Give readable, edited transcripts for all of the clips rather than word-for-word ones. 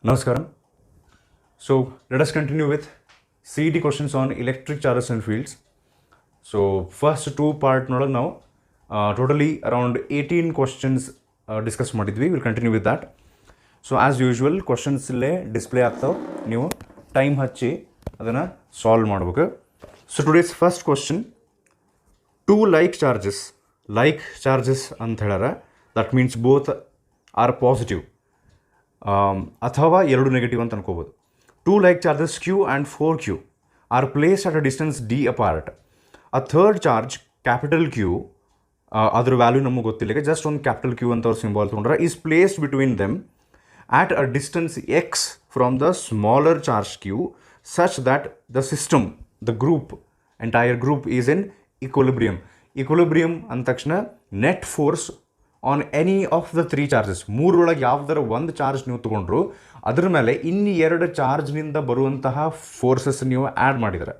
Namaskaram. So let us continue with CET questions on electric charges and fields. So first two part nodal now totally around 18 questions discuss ಮಾಡಿದ್ವಿ. We'll continue with that. So as usual questions ಇಲ್ಲೇ display ಆಗ್ತಾವೆ, ನೀವು time ಹಚ್ಚಿ ಅದನ್ನು solve ಮಾಡಬೇಕು. So today's first question, two like charges ಅಂತ ಹೇಳ್ಯಾರ, that means both are positive. ಅಥವಾ ಎರಡು ನೆಗೆಟಿವ್ ಅಂತ ಅನ್ಕೋಬೋದು. Two like charges Q and 4Q are placed at a distance D apart. A third charge capital Q, ಅದ್ರ value ನಮಗೆ ಗೊತ್ತಿಲ್ಲ, just ಒಂದು ಕ್ಯಾಪಿಟಲ್ Q ಅಂತ ಅವ್ರ ಸಿಂಬಾಲ್ ತೊಗೊಂಡ್ರೆ, is placed between them at a distance x from the smaller charge Q such that the system, the group, entire group is in equilibrium. Equilibrium ಅಂದ ತಕ್ಷಣ net force on any of the three charges, ಮೂರೊಳಗೆ ಯಾವುದರ ಒಂದು charge ನೀವು ತೊಗೊಂಡ್ರು ಅದ್ರ ಮೇಲೆ ಇನ್ನು ಎರಡು ಚಾರ್ಜ್ನಿಂದ ಬರುವಂತಹ ಫೋರ್ಸಸ್ ನೀವು ಆ್ಯಡ್ ಮಾಡಿದರೆ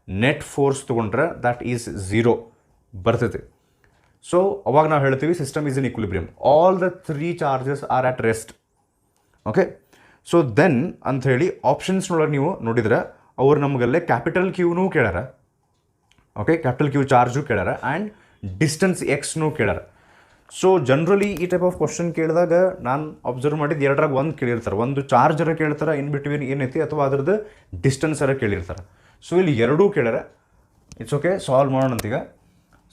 ನೆಟ್ ಫೋರ್ಸ್ ತೊಗೊಂಡ್ರೆ ದ್ಯಾಟ್ ಈಸ್ ಝೀರೋ ಬರ್ತೈತೆ. ಸೊ ಅವಾಗ ನಾವು ಹೇಳ್ತೀವಿ system is in equilibrium, all the three charges are at rest. Okay, so then ಅಂಥೇಳಿ ಆಪ್ಷನ್ಸ್ನೊಳಗೆ ನೀವು ನೋಡಿದ್ರೆ ಅವ್ರು ನಮಗಲ್ಲೇ ಕ್ಯಾಪಿಟಲ್ ಕ್ಯೂನೂ ಕೇಳ್ಯಾರ. ಓಕೆ, ಕ್ಯಾಪಿಟಲ್ ಕ್ಯೂ ಚಾರ್ಜು ಕೇಳ್ಯಾರ ಆ್ಯಂಡ್ ಡಿಸ್ಟೆನ್ಸ್ ಎಕ್ಸ್ನೂ ಕೇಳ್ಯಾರ. ಸೊ ಜನರಲಿ ಈ ಟೈಪ್ ಆಫ್ ಕ್ವಶನ್ ಕೇಳಿದಾಗ ನಾನು ಅಬ್ಸರ್ವ್ ಮಾಡಿದ್ದು ಎರಡರಾಗ ಒಂದು ಕೇಳಿರ್ತಾರೆ, ಒಂದು ಚಾರ್ಜರ ಕೇಳ್ತಾರೆ, ಇನ್ ಬಿಟ್ವೀನ್ ಏನೈತಿ, ಅಥವಾ ಅದ್ರದ್ದು ಡಿಸ್ಟೆನ್ಸರ ಕೇಳಿರ್ತಾರೆ. ಸೊ ಇಲ್ಲಿ ಎರಡೂ ಕೇಳ್ಯಾರ. ಇಟ್ಸ್ ಓಕೆ, ಸಾಲ್ವ್ ಮಾಡೋಣ ಅಂತೀಗ.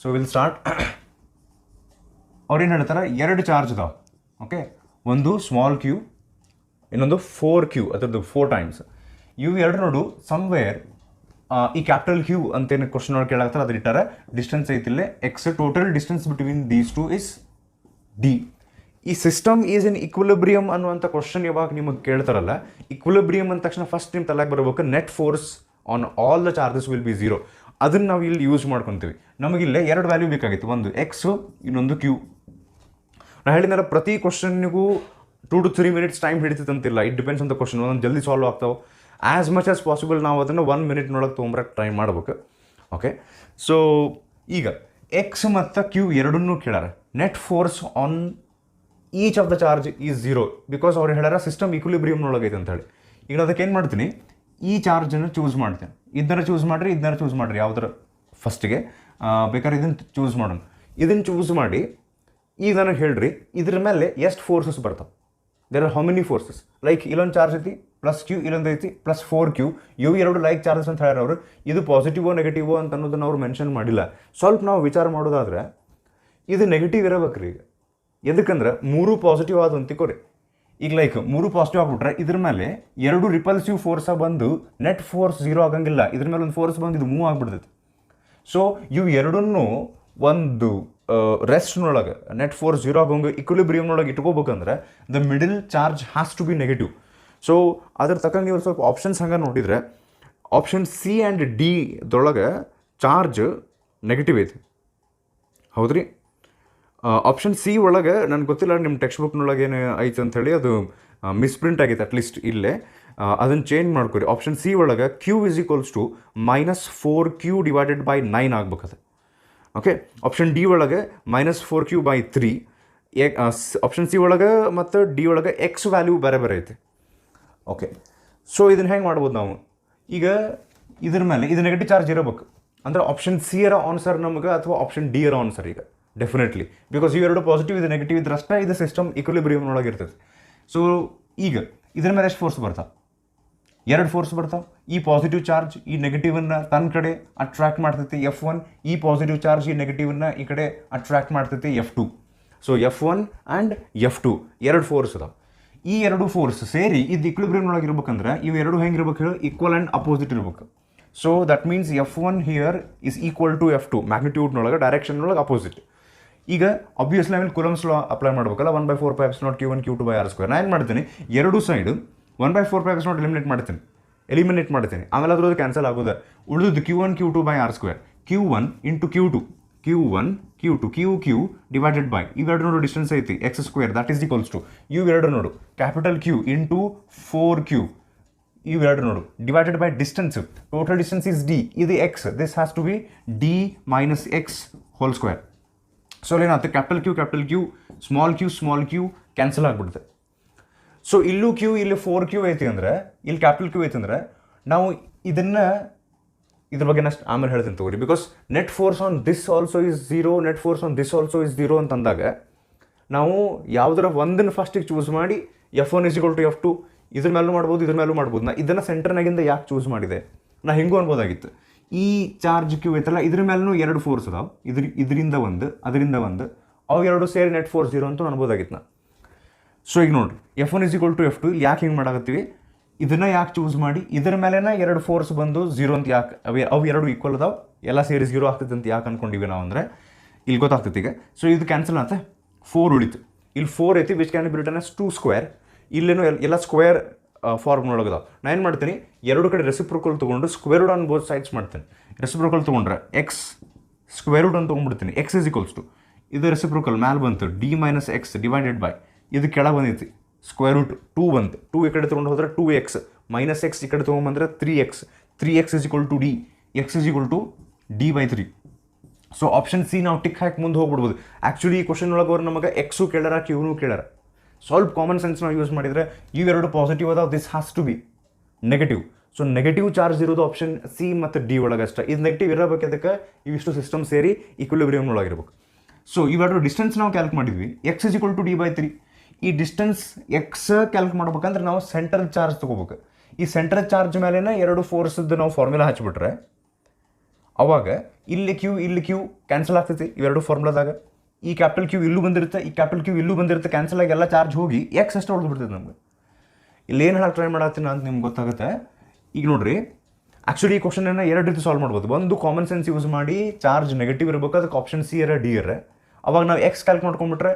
So will start. ಅವ್ರೇನು ಹೇಳ್ತಾರೆ, ಎರಡು ಚಾರ್ಜ್ ಇದಾವೆ. ಓಕೆ, ಒಂದು ಸ್ಮಾಲ್ ಕ್ಯೂ, ಇನ್ನೊಂದು 4Q, ಅದರದ್ದು 4 ಟೈಮ್ಸ್. ಇವು ಎರಡು ನೋಡು ಸಮ್ವೇರ್ ಈ ಕ್ಯಾಪಿಟಲ್ ಕ್ಯೂ ಅಂತೇನು ಕ್ವಶನ್ ಒಳಗೆ ಕೇಳಾಗ್ತಾರೆ, ಅದು ಇಟ್ಟಾರೆ ಡಿಸ್ಟೆನ್ಸ್ ಐತಿಲ್ಲೇ x, total distance between these two is D. ಈ ಸಿಸ್ಟಮ್ ಈಸ್ ಇನ್ ಇಕ್ವಿಲಿಬ್ರಿಯಮ್ ಅನ್ನುವಂಥ ಕ್ವಶನ್ ಯಾವಾಗ ನಿಮಗೆ ಕೇಳ್ತಾರಲ್ಲ, ಇಕ್ವಿಲಿಬ್ರಿಯಮ್ ಅಂದ ತಕ್ಷಣ ಫಸ್ಟ್ ನಿಮ್ಮ ತಲೆಗೆ ಬರಬೇಕು net force on all the charges will be zero. ಅದನ್ನು ನಾವು ಇಲ್ಲಿ ಯೂಸ್ ಮಾಡ್ಕೊತೀವಿ. ನಮಗಿಲ್ಲೇ ಎರಡು ವ್ಯಾಲ್ಯೂ ಬೇಕಾಗಿತ್ತು, ಒಂದು ಎಕ್ಸು, ಇನ್ನೊಂದು ಕ್ಯೂ. ನಾನು ಹೇಳಿದಾರೆ ಪ್ರತಿ ಕ್ವಶನ್ನಿಗೂ 2 to 3 minutes ಟೈಮ್ ಹಿಡಿತೈತೆ ಅಂತಿಲ್ಲ. It depends on the question. ಒಂದೊಂದು ಜಲ್ದಿ ಸಾಲ್ವ್ ಆಗ್ತಾವೆ. ಆ್ಯಸ್ ಮಚ್ ಆಸ್ ಪಾಸಿಬಲ್ ನಾವು ಅದನ್ನು 1 minute ತೊಗೊಂಬರಕ್ಕೆ ಟ್ರೈ ಮಾಡ್ಬೇಕು. ಓಕೆ, ಸೊ ಈಗ ಎಕ್ಸ್ ಮತ್ತು ಕ್ಯೂ ಎರಡನ್ನೂ ಕೇಳಾರ. Net force on each of the charge is zero because ಅವ್ರು ಹೇಳ್ಯಾರ ಸಿಸ್ಟಮ್ ಈಕ್ವಿಲಿಬ್ರಿಯಮ್ನೊಳಗೆ ಐತೆ ಅಂತ ಹೇಳಿ. ಈಗ ಅದಕ್ಕೆ ಏನು ಮಾಡ್ತೀನಿ, ಈ ಚಾರ್ಜನ್ನು ಚೂಸ್ ಮಾಡ್ತೀನಿ. ಇದನ್ನ ಚೂಸ್ ಮಾಡಿರಿ ಯಾವುದರ ಫಸ್ಟಿಗೆ ಬೇಕಾದ್ರೆ ಇದನ್ನು ಚೂಸ್ ಮಾಡೋಣ. ಇದನ್ನು ಚೂಸ್ ಮಾಡಿ ಈಗ ನನಗೆ ಹೇಳ್ರಿ ಇದ್ರ ಮೇಲೆ ಎಷ್ಟು ಫೋರ್ಸಸ್ ಬರ್ತಾವೆ. There are how many forces? Like ಇಲ್ಲೊಂದು ಚಾರ್ಜ್ ಐತಿ ಪ್ಲಸ್ ಕ್ಯೂ, ಇಲ್ಲೊಂದು ಐತಿ ಪ್ಲಸ್ 4Q. ಇವು ಎರಡು ಲೈಕ್ ಚಾರ್ಜಸ್ ಅಂತ ಹೇಳ್ಯಾರ ಅವರು. ಇದು ಪಾಸಿಟಿವೋ ನೆಗೆಟಿವೋ ಅಂತ ಅನ್ನೋದನ್ನು ಅವ್ರು ಮೆನ್ಷನ್ ಮಾಡಿಲ್ಲ. ಸ್ವಲ್ಪ ನಾವು ವಿಚಾರ ಮಾಡೋದಾದ್ರೆ ಇದು ನೆಗೆಟಿವ್ ಇರಬೇಕ್ರಿ. ಈಗ ಎದಕ್ಕಂದ್ರೆ ಮೂರು ಪಾಸಿಟಿವ್ ಆದ ಅಂತಿಕೋರಿ. ಈಗ ಲೈಕ್ ಮೂರು ಪಾಸಿಟಿವ್ ಆಗ್ಬಿಟ್ರೆ ಇದ್ರ ಮೇಲೆ ಎರಡು ರಿಪಲ್ಸಿವ್ ಫೋರ್ಸಾಗಿ ಬಂದು ನೆಟ್ ಫೋರ್ಸ್ ಝೀರೋ ಆಗಂಗಿಲ್ಲ. ಇದ್ರ ಮೇಲೆ ಒಂದು ಫೋರ್ಸ್ ಬಂದು ಇದು ಮೂವ್ ಆಗ್ಬಿಡ್ತೈತಿ. ಸೊ ಇವು ಎರಡನ್ನೂ ಒಂದು ರೆಸ್ಟ್ನೊಳಗೆ ನೆಟ್ ಫೋರ್ಸ್ ಝೀರೋ ಆಗೋಂಗೆ ಇಕ್ವಿಲಿಬ್ರಿಯಮ್ನೊಳಗೆ ಇಟ್ಕೋಬೇಕಂದ್ರೆ the middle charge has to be negative. So ಅದ್ರ ತಕ್ಕಂಗೆ ನೀವು ಸ್ವಲ್ಪ ಆಪ್ಷನ್ಸ್ ಹಂಗೆ ನೋಡಿದರೆ ಆಪ್ಷನ್ ಸಿ ಆ್ಯಂಡ್ ಡಿ ದೊಳಗೆ ಚಾರ್ಜ್ ನೆಗೆಟಿವ್ ಐತಿ, ಹೌದ್ರಿ. ಆಪ್ಷನ್ ಸಿ ಒಳಗೆ ನನಗೆ ಗೊತ್ತಿಲ್ಲ ನಿಮ್ಮ ಟೆಕ್ಸ್ಟ್ ಬುಕ್ನೊಳಗೆ ಏನು ಐತೆ ಅಂಥೇಳಿ, ಅದು ಮಿಸ್ಪ್ರಿಂಟ್ ಆಗೈತೆ ಅಟ್ಲೀಸ್ಟ್ ಇಲ್ಲೇ. ಅದನ್ನು ಚೇಂಜ್ ಮಾಡ್ಕೊರಿ. ಆಪ್ಷನ್ ಸಿ ಒಳಗೆ Q is equals to -4Q divided by 9 ಆಗ್ಬೇಕದು. ಓಕೆ, ಆಪ್ಷನ್ ಡಿ ಒಳಗೆ -4Q/3. ಆಪ್ಷನ್ ಸಿ ಒಳಗೆ ಮತ್ತು ಡಿ ಒಳಗೆ ಎಕ್ಸ್ ವ್ಯಾಲ್ಯೂ ಬೇರೆ ಬೇರೆ ಐತೆ. ಓಕೆ, ಸೊ ಇದನ್ನು ಹೆಂಗೆ ಮಾಡ್ಬೋದು ನಾವು? ಈಗ ಇದ್ರ ಮೇಲೆ ಇದು ನೆಗೆಟಿವ್ ಚಾರ್ಜ್ ಇರಬೇಕು ಅಂದರೆ ಆಪ್ಷನ್ ಸಿ ಅರ ಆನ್ಸರ್ ನಮಗೆ, ಅಥವಾ ಆಪ್ಷನ್ ಡಿ ಅರ ಆನ್ಸರ್ ಈಗ ಡೆಫಿನೆಟ್ಲಿ. ಬಿಕಾಸ್ ಇವೆರಡು ಪಾಸಿಟಿವ್, ಇದು ನೆಗೆಟಿವ್ ಇದ್ರಷ್ಟೇ ಇದು ಸಿಸ್ಟಮ್ ಇಕ್ವಿಲಿಬ್ರಿಯಮ್ನೊಳಗೆ ಇರ್ತದೆ. ಸೊ ಈಗ ಇದ್ರ ಮೇಲೆ ಎಷ್ಟು ಫೋರ್ಸ್ ಬರ್ತಾವೆ? ಎರಡು ಫೋರ್ಸ್ ಬರ್ತಾವೆ. ಈ ಪಾಸಿಟಿವ್ ಚಾರ್ಜ್ ಈ ನೆಗೆಟಿವನ್ನು ತನ್ನ ಕಡೆ ಅಟ್ರಾಕ್ಟ್ ಮಾಡ್ತೈತಿ F1, ಈ ಪಾಸಿಟಿವ್ ಚಾರ್ಜ್ ಈ ನೆಗೆಟಿವನ್ನು ಈ ಕಡೆ ಅಟ್ರಾಕ್ಟ್ ಮಾಡ್ತೈತಿ F2. So F1 and F2 ಎರಡು ಫೋರ್ಸ್ ಅದಾವೆ. ಈ ಎರಡು ಫೋರ್ಸ್ ಸೇರಿ ಇದು ಇಕ್ವಿಲಿಬ್ರಿಯಮ್ನೊಳಗೆ ಇರ್ಬೇಕಂದ್ರೆ ಇವು ಎರಡು ಹೆಂಗೆ ಇರ್ಬೇಕು ಹೇಳಿ, ಈಕ್ವಲ್ ಆ್ಯಂಡ್ ಅಪೋಸಿಟ್ ಇರ್ಬೇಕು. So that means F1 here is equal to F2 ಮ್ಯಾಗ್ನಿಟ್ಯೂಡ್ನೊಳಗೆ, ಡೈರೆಕ್ಷನ್ನೊಳಗೆ ಅಪೋಸಿಟ್. ಈಗ ಆಬ್ವಿಯಸ್ಲಿ ಆಮೇಲೆ ಕೂಲಮ್ಸ್ ಲಾ ಅಪ್ಲೈ ಮಾಡ್ಬೇಕಲ್ಲ, 1/4πε0 Q1 Q2/r². ನಾನು ಏನು ಮಾಡ್ತೀನಿ, ಎರಡು ಸೈಡು 1/4πε0 ಎಲಿಮಿನೇಟ್ ಮಾಡ್ತೀನಿ. ಆಮೇಲೆ ಅದ್ರದ್ದು ಕ್ಯಾನ್ಸಲ್ ಆಗೋದು, ಉಳಿದು Q1 Q2/r². Q1 into Q2 Q divided by ಇವೆರಡು ನೋಡು ಡಿಸ್ಟೆನ್ಸ್ ಐತಿ x², that is equals to ಇವೆರಡು ನೋಡು ಕ್ಯಾಪಿಟಲ್ Q ಇಂಟು 4Q, ಇವೆರಡು ನೋಡು divided by distance. Total distance is D, ಇದು x, this has to be D - x². So ಏನಾಗುತ್ತೆ, capital Q small q cancel ಆಗಿಬಿಡುತ್ತೆ. ಸೊ ಇಲ್ಲೂ Q ಇಲ್ಲಿ 4Q ಐತಿ ಅಂದರೆ ಇಲ್ಲಿ ಕ್ಯಾಪಿಟಲ್ ಕ್ಯೂ ಐತಿ ಅಂದರೆ ನಾವು ಇದನ್ನು ಇದ್ರ ಬಗ್ಗೆ ನಾನು ಆಮೇಲೆ ಹೇಳ್ತೀನಿ ತಗೋರಿ. Because net force on this also is 0, net force on this also is 0 ಅಂತಂದಾಗ ನಾವು ಯಾವುದರ ಒಂದನ್ನು ಫಸ್ಟಿಗೆ ಚೂಸ್ ಮಾಡಿ F1 = F2 ಇದ್ರ ಮೇಲೂ ಮಾಡ್ಬೋದು, ಇದ್ರ ಮೇಲೂ ಮಾಡ್ಬೋದು. ನಾ ಇದನ್ನು ಸೆಂಟರ್ನಾಗಿಂದ ಯಾಕೆ ಚೂಸ್ ಮಾಡಿದೆ, ನಾ ಹೆಂಗೂ ಅನ್ಬೋದಾಗಿತ್ತು. ಈ ಚಾರ್ಜ್ ಕ್ಯೂ ಐತಲ್ಲ ಇದ್ರ ಮೇಲೂ 2 ಫೋರ್ಸ್ ಅದಾವೆ, ಇದರಿಂದ ಒಂದು ಅದರಿಂದ ಒಂದು, ಅವು ಎರಡು ಸೇರಿ ನೆಟ್ ಫೋರ್ಸ್ 0 ಅಂತ ಅನ್ಬೋದಾಗಿತ್ತು ನಾ. ಸೊ ಈಗ ನೋಡಿರಿ F1 = F2 ಇಲ್ಲಿ ಯಾಕೆ ಹಿಂಗೆ ಮಾಡಾಕತ್ತೀವಿ, ಇದನ್ನು ಯಾಕೆ ಚೂಸ್ ಮಾಡಿ ಇದರ ಮೇಲೆನ 2 ಫೋರ್ಸ್ ಬಂದು 0 ಅಂತ ಯಾಕೆ, ಅವು ಎರಡು ಈಕ್ವಲ್ ಅದಾವೆ, ಎಲ್ಲ ಸೇರಿ 0 ಆಗ್ತೈತೆ ಅಂತ ಯಾಕೆ ಅನ್ಕೊಂಡಿವಿ ನಾವು ಅಂದರೆ ಇಲ್ಲಿ ಗೊತ್ತಾಗ್ತೈತಿ ಈಗ. ಸೊ ಇದು ಕ್ಯಾನ್ಸಲ್ ಆತ, 4 ಉಳಿತು. ಇಲ್ಲಿ 4 ಐತಿ which can be return as 2 square. ಇಲ್ಲೇನು ಎಲ್ಲ ಸ್ಕ್ವೇರ್ ಫಾರ್ಮ್ ಒಳಗದಾವೆ. ನಾನು ಏನು ಮಾಡ್ತೀನಿ, ಎರಡು ಕಡೆ ರೆಸಿಪ್ರೋಕಲ್ ತೊಗೊಂಡು square root on both sides ಮಾಡ್ತೀನಿ. ರೆಸಿಪ್ರೋಕಲ್ ತೊಗೊಂಡ್ರೆ ಎಕ್ಸ್ ಸ್ಕ್ವೇರ್ ರೂಟ್ ಅಂತ ತೊಗೊಂಡ್ಬಿಡ್ತೀನಿ. x = ಇದು ರೆಸಿಪ್ರೋಕಲ್ ಮ್ಯಾಲೆ ಬಂತು D - x ಡಿವೈಡೆಡ್ ಬೈ ಇದು ಕೆಳಗೆ ಬಂದೈತಿ ಸ್ಕ್ವೇರ್ ರೂಟ್ 2 ಬಂತು. 2 ಈ ಕಡೆ ತೊಗೊಂಡು ಹೋದ್ರೆ 2x -x ಈ ಕಡೆ ತೊಗೊಂಬಂದ್ರೆ 3x. 3x = D, x = D/3. So option C ನಾವು ಟಿಕ್ ಹಾಕಿ ಮುಂದೆ ಹೋಗ್ಬಿಡ್ಬೋದು. ಆ್ಯಕ್ಚುಲಿ ಈ ಕ್ವಶನ್ ಒಳಗೆ ಅವ್ರು ನಮಗೆ ಎಕ್ಸು ಕೇಳಾರ ಕ್ಯೂನು ಕೇಳಾರ. ಸ್ವಲ್ಪ ಕಾಮನ್ ಸೆನ್ಸ್ ನಾವು ಯೂಸ್ ಮಾಡಿದರೆ ಇವೆರಡು ಪಾಸಿಟಿವ್ ಅದಾವ, this has to be negative. So negative charge ಇರೋದು ಆಪ್ಷನ್ ಸಿ ಮತ್ತು ಡಿ ಒಳಗೆ ಅಷ್ಟೇ. ಇದು ನೆಗೆಟಿವ್ ಇರಬೇಕು, ಅದಕ್ಕೆ ಇವಿಷ್ಟು ಸಿಸ್ಟಮ್ ಸೇರಿ ಈಕ್ವಿಲಿಬ್ರಿಯಮ್ ಒಳಗಿರ್ಬೇಕು. ಸೊ ಇವೆರಡು ಡಿಸ್ಟೆನ್ಸ್ ನಾವು ಕ್ಯಾಲ್ಕ್ ಮಾಡಿದ್ವಿ, x = D/3. ಈ ಡಿಸ್ಟೆನ್ಸ್ ಎಕ್ಸ್ ಕ್ಯಾಲ್ಕ್ ಮಾಡ್ಬೇಕಂದ್ರೆ ನಾವು ಸೆಂಟ್ರಲ್ ಚಾರ್ಜ್ ತೊಗೋಬೇಕು. ಈ ಸೆಂಟ್ರಲ್ ಚಾರ್ಜ್ ಮೇಲೆನ 2 ಫೋರ್ಸದ್ದು ನಾವು ಫಾರ್ಮುಲಾ ಹಚ್ಬಿಟ್ರೆ ಅವಾಗ ಇಲ್ಲಿ ಕ್ಯೂ ಕ್ಯಾನ್ಸಲ್ ಆಗ್ತೈತಿ ಇವೆರಡು ಫಾರ್ಮುಲಾದಾಗ. ಈ ಕ್ಯಾಪಿಟಲ್ ಕ್ಯೂ ಇಲ್ಲೂ ಬಂದಿರುತ್ತೆ, ಈ ಕ್ಯಾಪಿಟಲ್ ಕ್ಯೂ ಇಲ್ಲೂ ಬಂದಿರುತ್ತೆ, ಕ್ಯಾನ್ಸಲ್ ಆಗಿ ಎಲ್ಲ ಚಾರ್ಜ್ ಹೋಗಿ ಎಕ್ಸ್ ಅಷ್ಟು ಉಳಿದ್ಬಿಡ್ತೈತೆ ನಮ್ಗೆ. ಇಲ್ಲಿ ಏನು ಹೇಳಕ್ಕೆ ಟ್ರೈ ಮಾಡತ್ತೀನಿ ಅಂತ ನಿಮ್ಗೆ ಗೊತ್ತಾಗುತ್ತೆ. ಈಗ ನೋಡ್ರಿ, ಆ್ಯಕ್ಚುಲಿ ಈ ಕ್ವಶನನ್ನು 2 ರೀತಿ ಸಾಲ್ವ್ ಮಾಡ್ಬೋದು. ಒಂದು ಕಾಮನ್ ಸೆನ್ಸ್ ಯೂಸ್ ಮಾಡಿ ಚಾರ್ಜ್ ನೆಗೆಟಿವ್ ಇರಬೇಕು, ಅದಕ್ಕೆ ಆಪ್ಷನ್ ಸಿ ಡಿ ಇರ್ರೆ, ಅವಾಗ ನಾವು ಎಕ್ಸ್ ಕ್ಯಾಲ್ಕ್ ಮಾಡ್ಕೊಂಡ್ಬಿಟ್ರೆ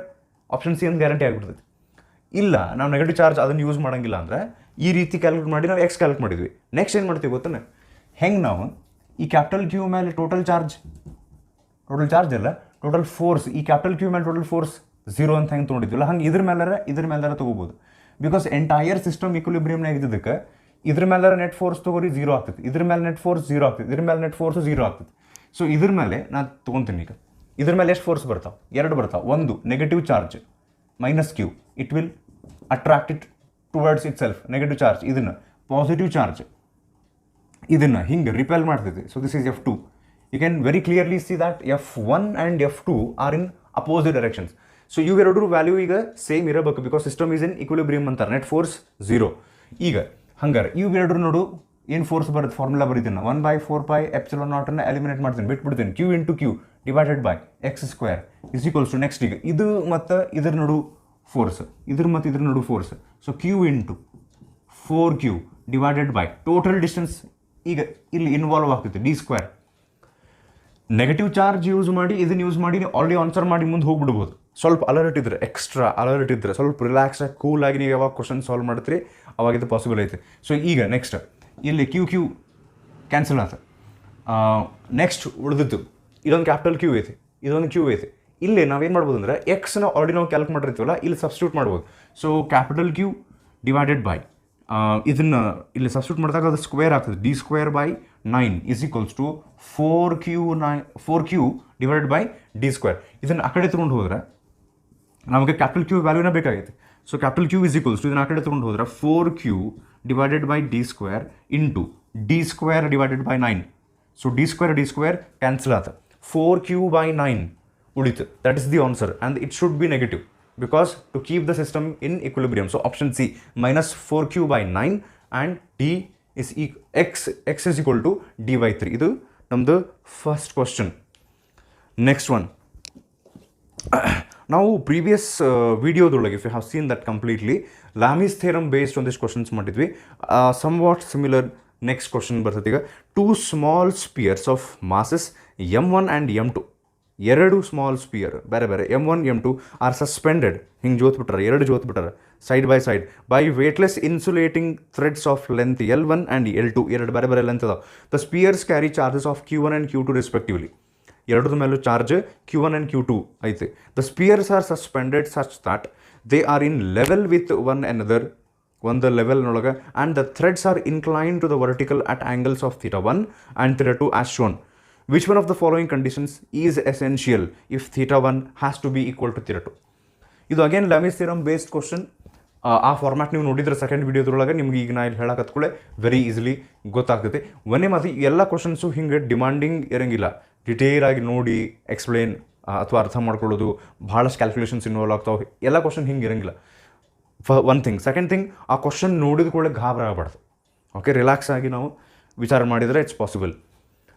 ಆಪ್ಷನ್ ಸಿ ಅಂತ ಗ್ಯಾರಂಟಿ ಆಗಿಬಿಡ್ತೈತಿ. ಇಲ್ಲ ನಾವು ನೆಗೆಟಿವ್ ಚಾರ್ಜ್ ಅದನ್ನು ಯೂಸ್ ಮಾಡೋಂಗಿಲ್ಲ ಅಂದರೆ ಈ ರೀತಿ ಕ್ಯಾಲ್ಕುಲೇಟ್ ಮಾಡಿ ನಾವು ಎಕ್ಸ್ ಕ್ಯಾಲ್ಕ್ ಮಾಡಿದ್ವಿ. ನೆಕ್ಸ್ಟ್ ಏನು ಮಾಡ್ತೀವಿ ಗೊತ್ತಾನೆ, ಹೆಂಗೆ ನಾವು ಈ ಕ್ಯಾಪಿಟಲ್ ಕ್ಯೂ ಮೇಲೆ ಟೋಟಲ್ ಚಾರ್ಜ್ ಇಲ್ಲ ಟೋಟಲ್ ಫೋರ್ಸ್, ಈ ಕ್ಯಾಪಿಟಲ್ ಕ್ಯೂ ಮೇಲೆ ಟೋಟಲ್ ಫೋರ್ಸ್ 0 ಅಂತ ಹೆಂಗೆ ತೊಗೊಂಡಿದ್ವಿಲ್ಲ, ಹಂಗೆ ಇದ್ರ ಮೇಲಾರ ತೊಗೋಬೋದು. ಬಿಕಾಸ್ ಎಂಟೈರ್ ಸಿಸ್ಟಮ್ ಈಕ್ವಿಲಿಬ್ರಿಯಮ್ನಾಗ ಇದ್ದಕ್ಕೆ ಇದ್ರ ಮೇಲೆ ನೆಟ್ ಫೋರ್ಸ್ ತೊಗೋರಿ 0 ಆಗ್ತೈತಿ, ಇದ್ರ ಮೇಲೆ ನೆಟ್ ಫೋರ್ಸ್ 0 ಆಗ್ತೈತಿ, ಇದ್ರ ಮೇಲೆ ನೆಟ್ ಫೋರ್ಸು 0 ಆಗ್ತೈತಿ. ಸೊ ಇದ್ರ ಮೇಲೆ ನಾನು ತೊಗೊತೀನಿ. ಈಗ ಇದ್ರ ಮೇಲೆ ಎಷ್ಟು ಫೋರ್ಸ್ ಬರ್ತಾವೆ, 2 ಬರ್ತಾವೆ. ಒಂದು negative charge -Q, it will attract it towards itself. Negative charge ಇದನ್ನು, ಪಾಸಿಟಿವ್ ಚಾರ್ಜ್ ಇದನ್ನು ಹಿಂಗೆ ರಿಪೆಲ್ ಮಾಡ್ತೈತಿ. So this is F2. You can very clearly see that F1 and F2 are in opposite directions. So ಇವೆರಡು value ಈಗ same ಇರಬೇಕು, because system is in equilibrium ಅಂತಾರೆ, net force 0. ಈಗ ಹಂಗಾರೆ ಇವೆರಡು ನೋಡು ಏನು ಫೋರ್ಸ್ ಬರುತ್ತೆ, ಫಾರ್ಮುಲಾ ಬರೀತೀನಿ 1/4πε0 ಎಲಿಮಿನೇಟ್ ಮಾಡ್ತೀನಿ, ಬಿಟ್ಬಿಡ್ತೀನಿ. Q × Q divided by x² = next ಈಗ ಇದು ಮತ್ತು ಇದ್ರ ನಡು ಫೋರ್ಸ್, ಇದ್ರ ಮತ್ತು ಇದ್ರ ನಡು force. So Q × 4Q divided by total distance ಈಗ ಇಲ್ಲಿ ಇನ್ವಾಲ್ವ್ ಆಗ್ತೈತೆ D². ನೆಗೆಟಿವ್ ಚಾರ್ಜ್ ಯೂಸ್ ಮಾಡಿ ಇದನ್ನು ಯೂಸ್ ಮಾಡಿ ನೀವು ಆಲ್ರೆಡಿ ಆನ್ಸರ್ ಮಾಡಿ ಮುಂದೆ ಹೋಗ್ಬಿಡ್ಬೋದು. ಸ್ವಲ್ಪ ಅಲರ್ಟ್ ಇದ್ದರೆ, ಎಕ್ಸ್ಟ್ರಾ ಅಲರ್ಟ್ ಇದ್ದರೆ, ಸ್ವಲ್ಪ ರಿಲ್ಯಾಕ್ಸಾಗಿ ಕೂಲಾಗಿ ನೀವು ಯಾವಾಗ ಕ್ವಶನ್ ಸಾಲ್ವ್ ಮಾಡ್ತೀರಿ ಅವಾಗ ಇದು ಪಾಸಿಬಲ್ ಐತೆ. ಸೊ ಈಗ ನೆಕ್ಸ್ಟ್ ಇಲ್ಲಿ ಕ್ಯೂ ಕ್ಯಾನ್ಸಲ್ ಆತ. ನೆಕ್ಸ್ಟ್ ಉಳಿದಿತ್ತು ಇದೊಂದು ಕ್ಯಾಪಿಟಲ್ ಕ್ಯೂ ಐತಿ, ಇದೊಂದು ಕ್ಯೂ ಐತಿ. ಇಲ್ಲಿ ನಾವೇನು ಮಾಡ್ಬೋದು ಅಂದರೆ ಎಕ್ಸ್ನ ಆಲ್ರೆಡಿ ನಾವು ಕ್ಯಾಲ್ಕ್ ಮಾಡಿರ್ತೀವಲ್ಲ, ಇಲ್ಲಿ ಸಬ್ಸ್ಟಿಟ್ಯೂಟ್ ಮಾಡ್ಬೋದು. So capital Q divided by ಇದನ್ನು ಇಲ್ಲಿ ಸಬ್ಸ್ಟಿಟ್ಯೂಟ್ ಮಾಡಿದಾಗ ಅದು ಸ್ಕ್ವೇರ್ ಆಗ್ತದೆ, D²/9 = 4Q divided by D². ಇದನ್ನು ಆ ಕಡೆ ತೊಗೊಂಡು ಹೋದ್ರೆ ನಮಗೆ ಕ್ಯಾಪಿಟಲ್ ಕ್ಯೂ ವ್ಯಾಲ್ಯೂನ ಬೇಕಾಗೈತೆ. ಸೊ ಕ್ಯಾಪಿಟಲ್ ಕ್ಯೂ ಇದನ್ನು ಆ ಕಡೆ ತೊಗೊಂಡು ಹೋದ್ರೆ 4Q divided by D² into D² divided by 9. So D² cancel ಆತ, 4Q/9 ಉಳಿತು. That is the answer and it should be negative because to keep the system in equilibrium. So option C -4Q/9 and x is equal to D/3. ಇದು ನಮ್ಮದು first question. Next one, ನಾವು previous ವಿಡಿಯೋದೊಳಗೆ if you have seen that completely Lami's theorem based ಒಂದಿಷ್ಟು questions ಮಾಡಿದ್ವಿ. Somewhat similar next question ಬರ್ತದೆ ಈಗ. 2 small spheres of masses M1 and M2, ಎರಡು small spear ಬೇರೆ ಬೇರೆ M1 M2 ಆರ್ ಸಸ್ಪೆಂಡೆಡ್, ಹಿಂಗೆ ಜೋತ್ಬಿಟ್ರೆ ಎರಡು ಜೋತ್ಬಿಟ್ಟಾರೆ side by side by weightless insulating threads of length L1 and L2. ಎರಡು ಬೇರೆ ಬೇರೆ ಲೆಂತ್ ಅದಾವೆ. The spheres carry charges of Q1 and Q2 respectively. ಎರಡರ ಮೇಲೂ ಚಾರ್ಜ್ Q1 ಆ್ಯಂಡ್ Q2 ಐತೆ. The spheres are suspended such that they are in level with one another, ಒಂದು ಲೆವೆಲ್ನೊಳಗೆ, and the threads are incline to the vertical at angles of θ1 and θ2 as shown. Which one of the following conditions is essential if θ1 has to be equal to θ2? ಇದು again ಲಾಮೀಸ್ theorem based question. ಆ format ನೀವು ನೋಡಿದ್ರೆ second ವೀಡಿಯೋದ್ರೊಳಗೆ ನಿಮ್ಗೆ ಈಗ ನಾ ಇಲ್ಲಿ ಹೇಳಕತ್ಕೊಳ್ಳೆ very easily ಗೊತ್ತಾಗ್ತೈತಿ. ಒಂದೇ ಮಾತು, ಎಲ್ಲ ಕ್ವಶನ್ಸು ಹಿಂಗೆ ಡಿಮಾಂಡಿಂಗ್ ಇರೋಂಗಿಲ್ಲ. ಡಿಟೇಲ್ ಆಗಿ ನೋಡಿ ಎಕ್ಸ್ಪ್ಲೇನ್ ಅಥವಾ ಅರ್ಥ ಮಾಡ್ಕೊಳ್ಳೋದು, ಭಾಳಷ್ಟು ಕ್ಯಾಲ್ಕುಲೇಷನ್ಸ್ ಇನ್ವಾಲ್ವ್ ಆಗ್ತಾವೆ. ಎಲ್ಲ ಕ್ವಶನ್ ಹಿಂಗೆ ಇರೋಂಗಿಲ್ಲ. One thing. ಸೆಕೆಂಡ್ ಥಿಂಗ್, ಆ ಕ್ವಶನ್ ನೋಡಿದ ಕೂಡಲೇ ಗಾಬರಿ ಆಗಬಾರ್ದು. ಓಕೆ, ರಿಲ್ಯಾಕ್ಸ್ ಆಗಿ ನಾವು ವಿಚಾರ ಮಾಡಿದರೆ ಇಟ್ಸ್ ಪಾಸಿಬಲ್.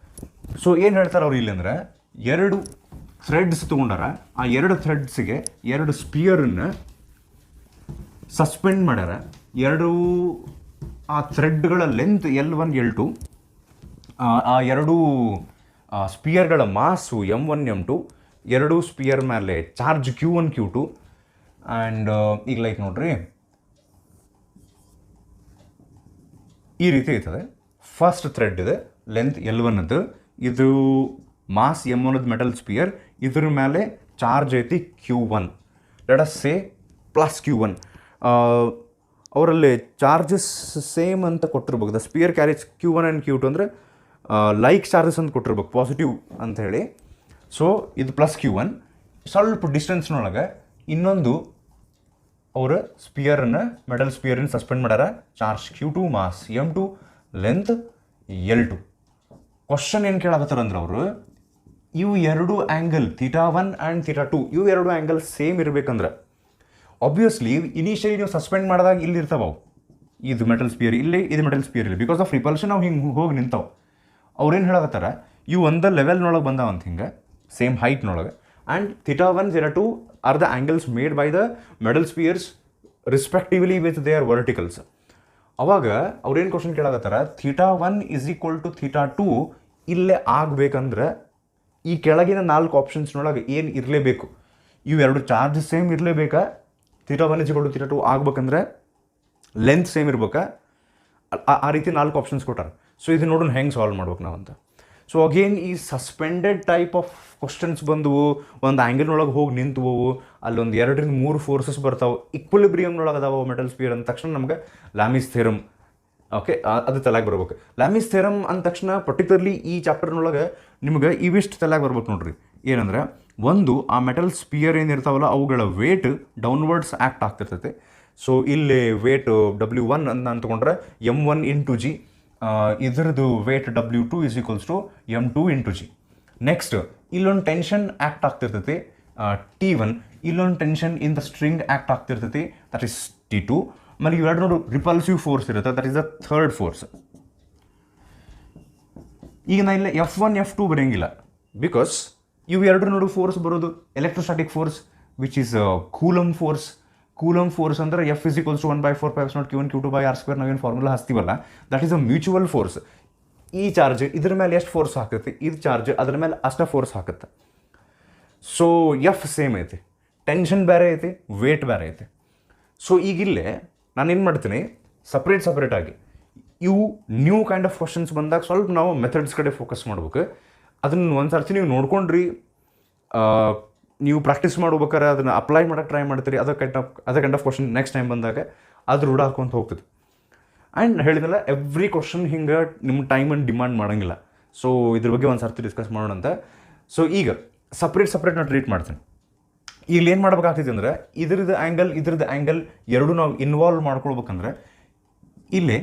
ಸೊ ಏನು ಹೇಳ್ತಾರೆ ಅವ್ರು ಇಲ್ಲಿ ಅಂದರೆ, 2 ಥ್ರೆಡ್ಸ್ ತೊಗೊಂಡಾರ, ಆ 2 ಥ್ರೆಡ್ಸಿಗೆ 2 ಸ್ಪಿಯರನ್ನು ಸಸ್ಪೆಂಡ್ ಮಾಡ್ಯಾರ. 2 ಆ ಥ್ರೆಡ್ಗಳ ಲೆಂತ್ L1 L2, ಆ 2 ಸ್ಪಿಯರ್ಗಳ ಮಾಸು M1 M2, 2 ಸ್ಪಿಯರ್ ಮೇಲೆ ಚಾರ್ಜ್ Q1 Q2. ಆ್ಯಂಡ್ ಈಗ ಲೈಕ್ ನೋಡ್ರಿ, ಈ ರೀತಿ ಇರ್ತದೆ. ಫಸ್ಟ್ ಥ್ರೆಡ್ ಇದೆ, ಲೆಂತ್ L1 ಇದು ಮಾಸ್ M1 ಮೆಟಲ್ ಸ್ಪಿಯರ್, ಇದ್ರ ಮೇಲೆ ಚಾರ್ಜ್ ಐತಿ Q1, ಲೆಟ್ ಅಸ್ ಸೇ ಪ್ಲಸ್ Q1. ಅವರಲ್ಲಿ ಚಾರ್ಜಸ್ ಸೇಮ್ ಅಂತ ಕೊಟ್ಟಿರ್ಬೇಕು. The sphere carriage Q1 and Q2 ಅಂದರೆ ಲೈಕ್ ಚಾರ್ಜಸ್ ಅಂತ ಕೊಟ್ಟಿರ್ಬೇಕು, ಪಾಸಿಟಿವ್ ಅಂತ ಹೇಳಿ. ಸೊ ಇದು ಪ್ಲಸ್ Q1. ಸ್ವಲ್ಪ ಡಿಸ್ಟೆನ್ಸ್ನೊಳಗೆ ಇನ್ನೊಂದು ಅವರು ಸ್ಪಿಯರನ್ನು, ಮೆಟಲ್ ಸ್ಪಿಯರನ್ನು ಸಸ್ಪೆಂಡ್ ಮಾಡ್ಯಾರ. Charge Q2, mass M2, length L2. Question ಏನು ಕೇಳಾಕತ್ತಾರಂದ್ರೆ ಅವರು, ಇವು 2 ಆ್ಯಂಗಲ್ θ1 ಆ್ಯಂಡ್ θ2, ಇವು 2 ಆ್ಯಂಗಲ್ ಸೇಮ್ ಇರಬೇಕಂದ್ರೆ ಆಬ್ವಿಯಸ್ಲಿ ಇನಿಷಿಯಲಿ ನೀವು ಸಸ್ಪೆಂಡ್ ಮಾಡಿದಾಗ ಇಲ್ಲಿ ಇರ್ತಾವೆ ಅವು. ಇದು ಮೆಟಲ್ ಸ್ಪಿಯರ್ ಇಲ್ಲಿ, ಇದು ಮೆಟಲ್ ಸ್ಪಿಯರ್ ಇಲ್ಲಿ. ಬಿಕಾಸ್ ಆಫ್ ರಿಪಲ್ಷನ್ ನಾವು ಹಿಂಗೆ ಹೋಗಿ ನಿಂತಾವೆ. ಅವ್ರೇನು ಹೇಳಕತ್ತಾರ, ಇವು ಒಂದೇ ಲೆವೆಲ್ನೊಳಗೆ ಬಂದಾವಂತ ಹಿಂಗೆ ಸೇಮ್ ಹೈಟ್ನೊಳಗೆ. And θ1 θ2 are the angles made by the metal spheres respectively with their verticals. ಅವಾಗ ಅವ್ರೇನು ಕ್ವಶನ್ ಕೇಳಾಕತ್ತಾರ, θ1 = θ2 ಇಲ್ಲೇ ಆಗಬೇಕಂದ್ರೆ ಈ ಕೆಳಗಿನ 4 ಆಪ್ಷನ್ಸ್ನೊಳಗೆ ಏನು ಇರಲೇಬೇಕು? ಇವು 2 ಚಾರ್ಜ್ ಸೇಮ್ ಇರಲೇಬೇಕಾ? θ1 = θ2 ಆಗ್ಬೇಕಂದ್ರೆ ಲೆಂತ್ ಸೇಮ್ ಇರ್ಬೇಕಾ? ಆ ರೀತಿ 4 ಆಪ್ಷನ್ಸ್ ಕೊಟ್ಟಾರೆ. ಸೊ ಇದು ನೋಡೋಣ ಹೆಂಗೆ ಸಾಲ್ವ್ ಮಾಡ್ಬೇಕು ನಾವಂತ. ಸೊ ಅಗೇನ್ ಈ ಸಸ್ಪೆಂಡೆಡ್ ಟೈಪ್ ಆಫ್ ಕ್ವಶನ್ಸ್ ಬಂದವು, ಒಂದು ಆ್ಯಂಗಲ್ನೊಳಗೆ ಹೋಗಿ ನಿಂತವು, ಅಲ್ಲೊಂದು 2ರಿಂದ 3 ಫೋರ್ಸಸ್ ಬರ್ತಾವೆ, ಈಕ್ವಿಲಿಬ್ರಿಯಮ್ನೊಳಗೆ ಅದಾವ ಮೆಟಲ್ ಸ್ಪಿಯರ್ ಅಂದ ತಕ್ಷಣ ನಮ್ಗೆ ಲಾಮಿಸ್ ಥಿಯರಮ್, ಓಕೆ, ಅದು ತಲೆಗೆ ಬರ್ಬೇಕು. ಲಾಮಿಸ್ ಥಿಯರಮ್ ಅಂದ ತಕ್ಷಣ ಪರ್ಟಿಕ್ಯುಲರ್ಲಿ ಈ ಚಾಪ್ಟರ್ನೊಳಗೆ ನಿಮ್ಗೆ ಇವಿಷ್ಟು ತಲೆಗೆ ಬರ್ಬೇಕು ನೋಡ್ರಿ. ಏನಂದ್ರೆ, ಒಂದು ಆ ಮೆಟಲ್ ಸ್ಪಿಯರ್ ಏನಿರ್ತಾವಲ್ಲ ಅವುಗಳ ವೇಟ್ ಡೌನ್ವರ್ಡ್ಸ್ ಆ್ಯಕ್ಟ್ ಆಗ್ತಿರ್ತೈತೆ. ಸೊ ಇಲ್ಲಿ ವೇಟ್ W1 ಅಂತ ತೊಗೊಂಡ್ರೆ M1 × G, ಇದರದ್ದು ವೇಟ್ W2 = M2 × G. ನೆಕ್ಸ್ಟ್ ಇಲ್ಲೊಂದು ಟೆನ್ಷನ್ ಆ್ಯಕ್ಟ್ ಆಗ್ತಿರ್ತೈತಿ T1, ಇಲ್ಲೊಂದು tension in the string act ಆಗ್ತಿರ್ತೈತಿ, ದಟ್ ಈಸ್ T2. ಆಮೇಲೆ ಇವೆರಡು ನೋಡು ರಿಪಲ್ಸಿವ್ ಫೋರ್ಸ್ ಇರುತ್ತೆ, that is the third force. ಈಗ ನಾ ಇಲ್ಲ F1 F2 ಬರೋಂಗಿಲ್ಲ, ಬಿಕಾಸ್ ಇವು 2 ನೋಡು ಫೋರ್ಸ್ ಬರೋದು electrostatic force which is Coulomb force. Coulomb force ಅಂದರೆ F = 1/4πε0 Q1 Q2/r². ನಾವೇನು ಫಾರ್ಮುಲಾ ಹಚ್ತೀವಲ್ಲ, that is a mutual force. ಈ ಚಾರ್ಜ್ ಇದ್ರ ಮೇಲೆ ಎಷ್ಟು ಫೋರ್ಸ್ ಹಾಕುತ್ತೆ, ಇದು ಚಾರ್ಜ್ ಅದ್ರ ಮೇಲೆ ಅಷ್ಟೇ ಫೋರ್ಸ್ ಹಾಕುತ್ತೆ. ಸೊ F ಸೇಮ್ ಐತಿ, ಟೆನ್ಷನ್ ಬೇರೆ ಐತಿ, ವೇಟ್ ಬೇರೆ ಐತಿ. ಸೊ ಈಗಿಲ್ಲೇ ನಾನೇನು ಮಾಡ್ತೀನಿ, ಸಪ್ರೇಟಾಗಿ ಇವು ನ್ಯೂ ಕೈಂಡ್ ಆಫ್ ಕ್ವಶನ್ಸ್ ಬಂದಾಗ ಸ್ವಲ್ಪ ನಾವು ಮೆಥಡ್ಸ್ ಕಡೆ ಫೋಕಸ್ ಮಾಡ್ಬೇಕು. ಅದನ್ನು ಒಂದು ಸರ್ತಿ ನೀವು ನೋಡ್ಕೊಂಡ್ರಿ, ನೀವು ಪ್ರಾಕ್ಟೀಸ್ ಮಾಡ್ಬೇಕಾರೆ ಅದನ್ನು ಅಪ್ಲೈ ಮಾಡೋಕ್ಕೆ ಟ್ರೈ ಮಾಡ್ತೀರಿ. ಅದೇ kind of question next time ಬಂದಾಗ ಅದು ರೂಢ ಹಾಕ್ಕೊಂತ ಹೋಗ್ತದೆ. ಆ್ಯಂಡ್ ಹೇಳಿದಲ್ಲ, ಎವ್ರಿ ಕ್ವಶನ್ ಹಿಂಗೆ ನಿಮ್ಮ ಟೈಮನ್ನು ಡಿಮಾಂಡ್ ಮಾಡೋಂಗಿಲ್ಲ. ಸೊ ಇದ್ರ ಬಗ್ಗೆ ಒಂದು ಸರ್ತಿ ಡಿಸ್ಕಸ್ ಮಾಡೋಣ ಅಂತ. ಸೊ ಈಗ ಸಪ್ರೇಟ್ ನಾನು ಟ್ರೀಟ್ ಮಾಡ್ತೀನಿ. ಈಗ ಏನು ಮಾಡ್ಬೇಕಾಗ್ತೈತಿ ಅಂದರೆ, ಇದ್ರದ್ದು ಆ್ಯಂಗಲ್ ಎರಡೂ ನಾವು ಇನ್ವಾಲ್ವ್ ಮಾಡ್ಕೊಳ್ಬೇಕಂದ್ರೆ ಇಲ್ಲೇ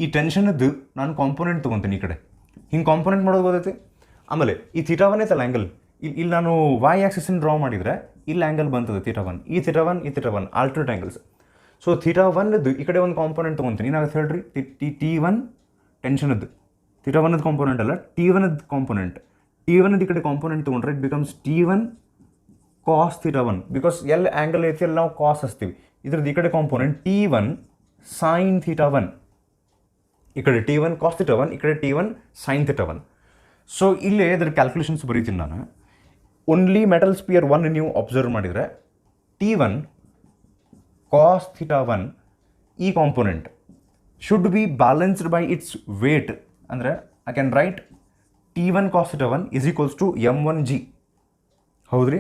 ಈ ಟೆನ್ಷನದ್ದು ನಾನು ಕಾಂಪೋನೆಂಟ್ ತೊಗೊತೀನಿ. ಈ ಕಡೆ ಹಿಂಗೆ ಕಾಂಪೋನೆಂಟ್ ಮಾಡೋದು ಗೊತ್ತೈತಿ. ಆಮೇಲೆ ಈ θ1 ಐತಲ್ಲ ಆ್ಯಂಗಲ್, ಇಲ್ಲಿ ನಾನು y ಆ್ಯಕ್ಸಿಸನ್ನು ಡ್ರಾ ಮಾಡಿದರೆ ಇಲ್ಲಿ ಆ್ಯಂಗಲ್ ಬಂತದೆ θ1. ಈ θ1 ಆಲ್ಟರ್ನೇಟ್ ಆ್ಯಂಗಲ್ಸ್. ಸೊ θ1ದ್ದು ಈ ಕಡೆ ಒಂದು ಕಾಂಪೋನೆಂಟ್ ತೊಗೊತೀನಿ. ಏನಾಗುತ್ತೆ ಹೇಳ್ರಿ, T1 ಟೆನ್ಷನದ್ದು, θ1ದ್ದು ಕಾಂಪೋನೆಂಟ್ ಅಲ್ಲ, T1ದ್ದು ಕಾಂಪೋನೆಂಟ್. T1ದ್ದು ಈ ಕಡೆ ಕಾಂಪೋನೆಂಟ್ ತೊಗೊಂಡ್ರೆ it becomes T1 cos θ1. Because ಎಲ್ಲಿ ಆ್ಯಂಗಲ್ ಐತಿ ಅಲ್ಲಿ ನಾವು ಕಾಸ್ ಹಚ್ತೀವಿ. ಇದ್ರದ್ದು ಈ ಕಡೆ ಕಾಂಪೋನೆಂಟ್ T1 sin θ1. ಈ ಕಡೆ T1 cos θ1, ಈ ಕಡೆ T1 sin θ1. ಸೊ ಇಲ್ಲೇ ಇದ್ರ ಕ್ಯಾಲ್ಕುಲೇಷನ್ಸ್ ಬರೀತೀನಿ ನಾನು. ಓನ್ಲಿ ಮೆಟಲ್ ಸ್ಪಿಯರ್ 1 ನೀವು ಅಬ್ಸರ್ವ್ ಮಾಡಿದರೆ T1 cos θ1 ಈ component should be balanced by its weight. ಅಂದರೆ I can write T1 cos θ1 = M1G. ಹೌದ್ರಿ?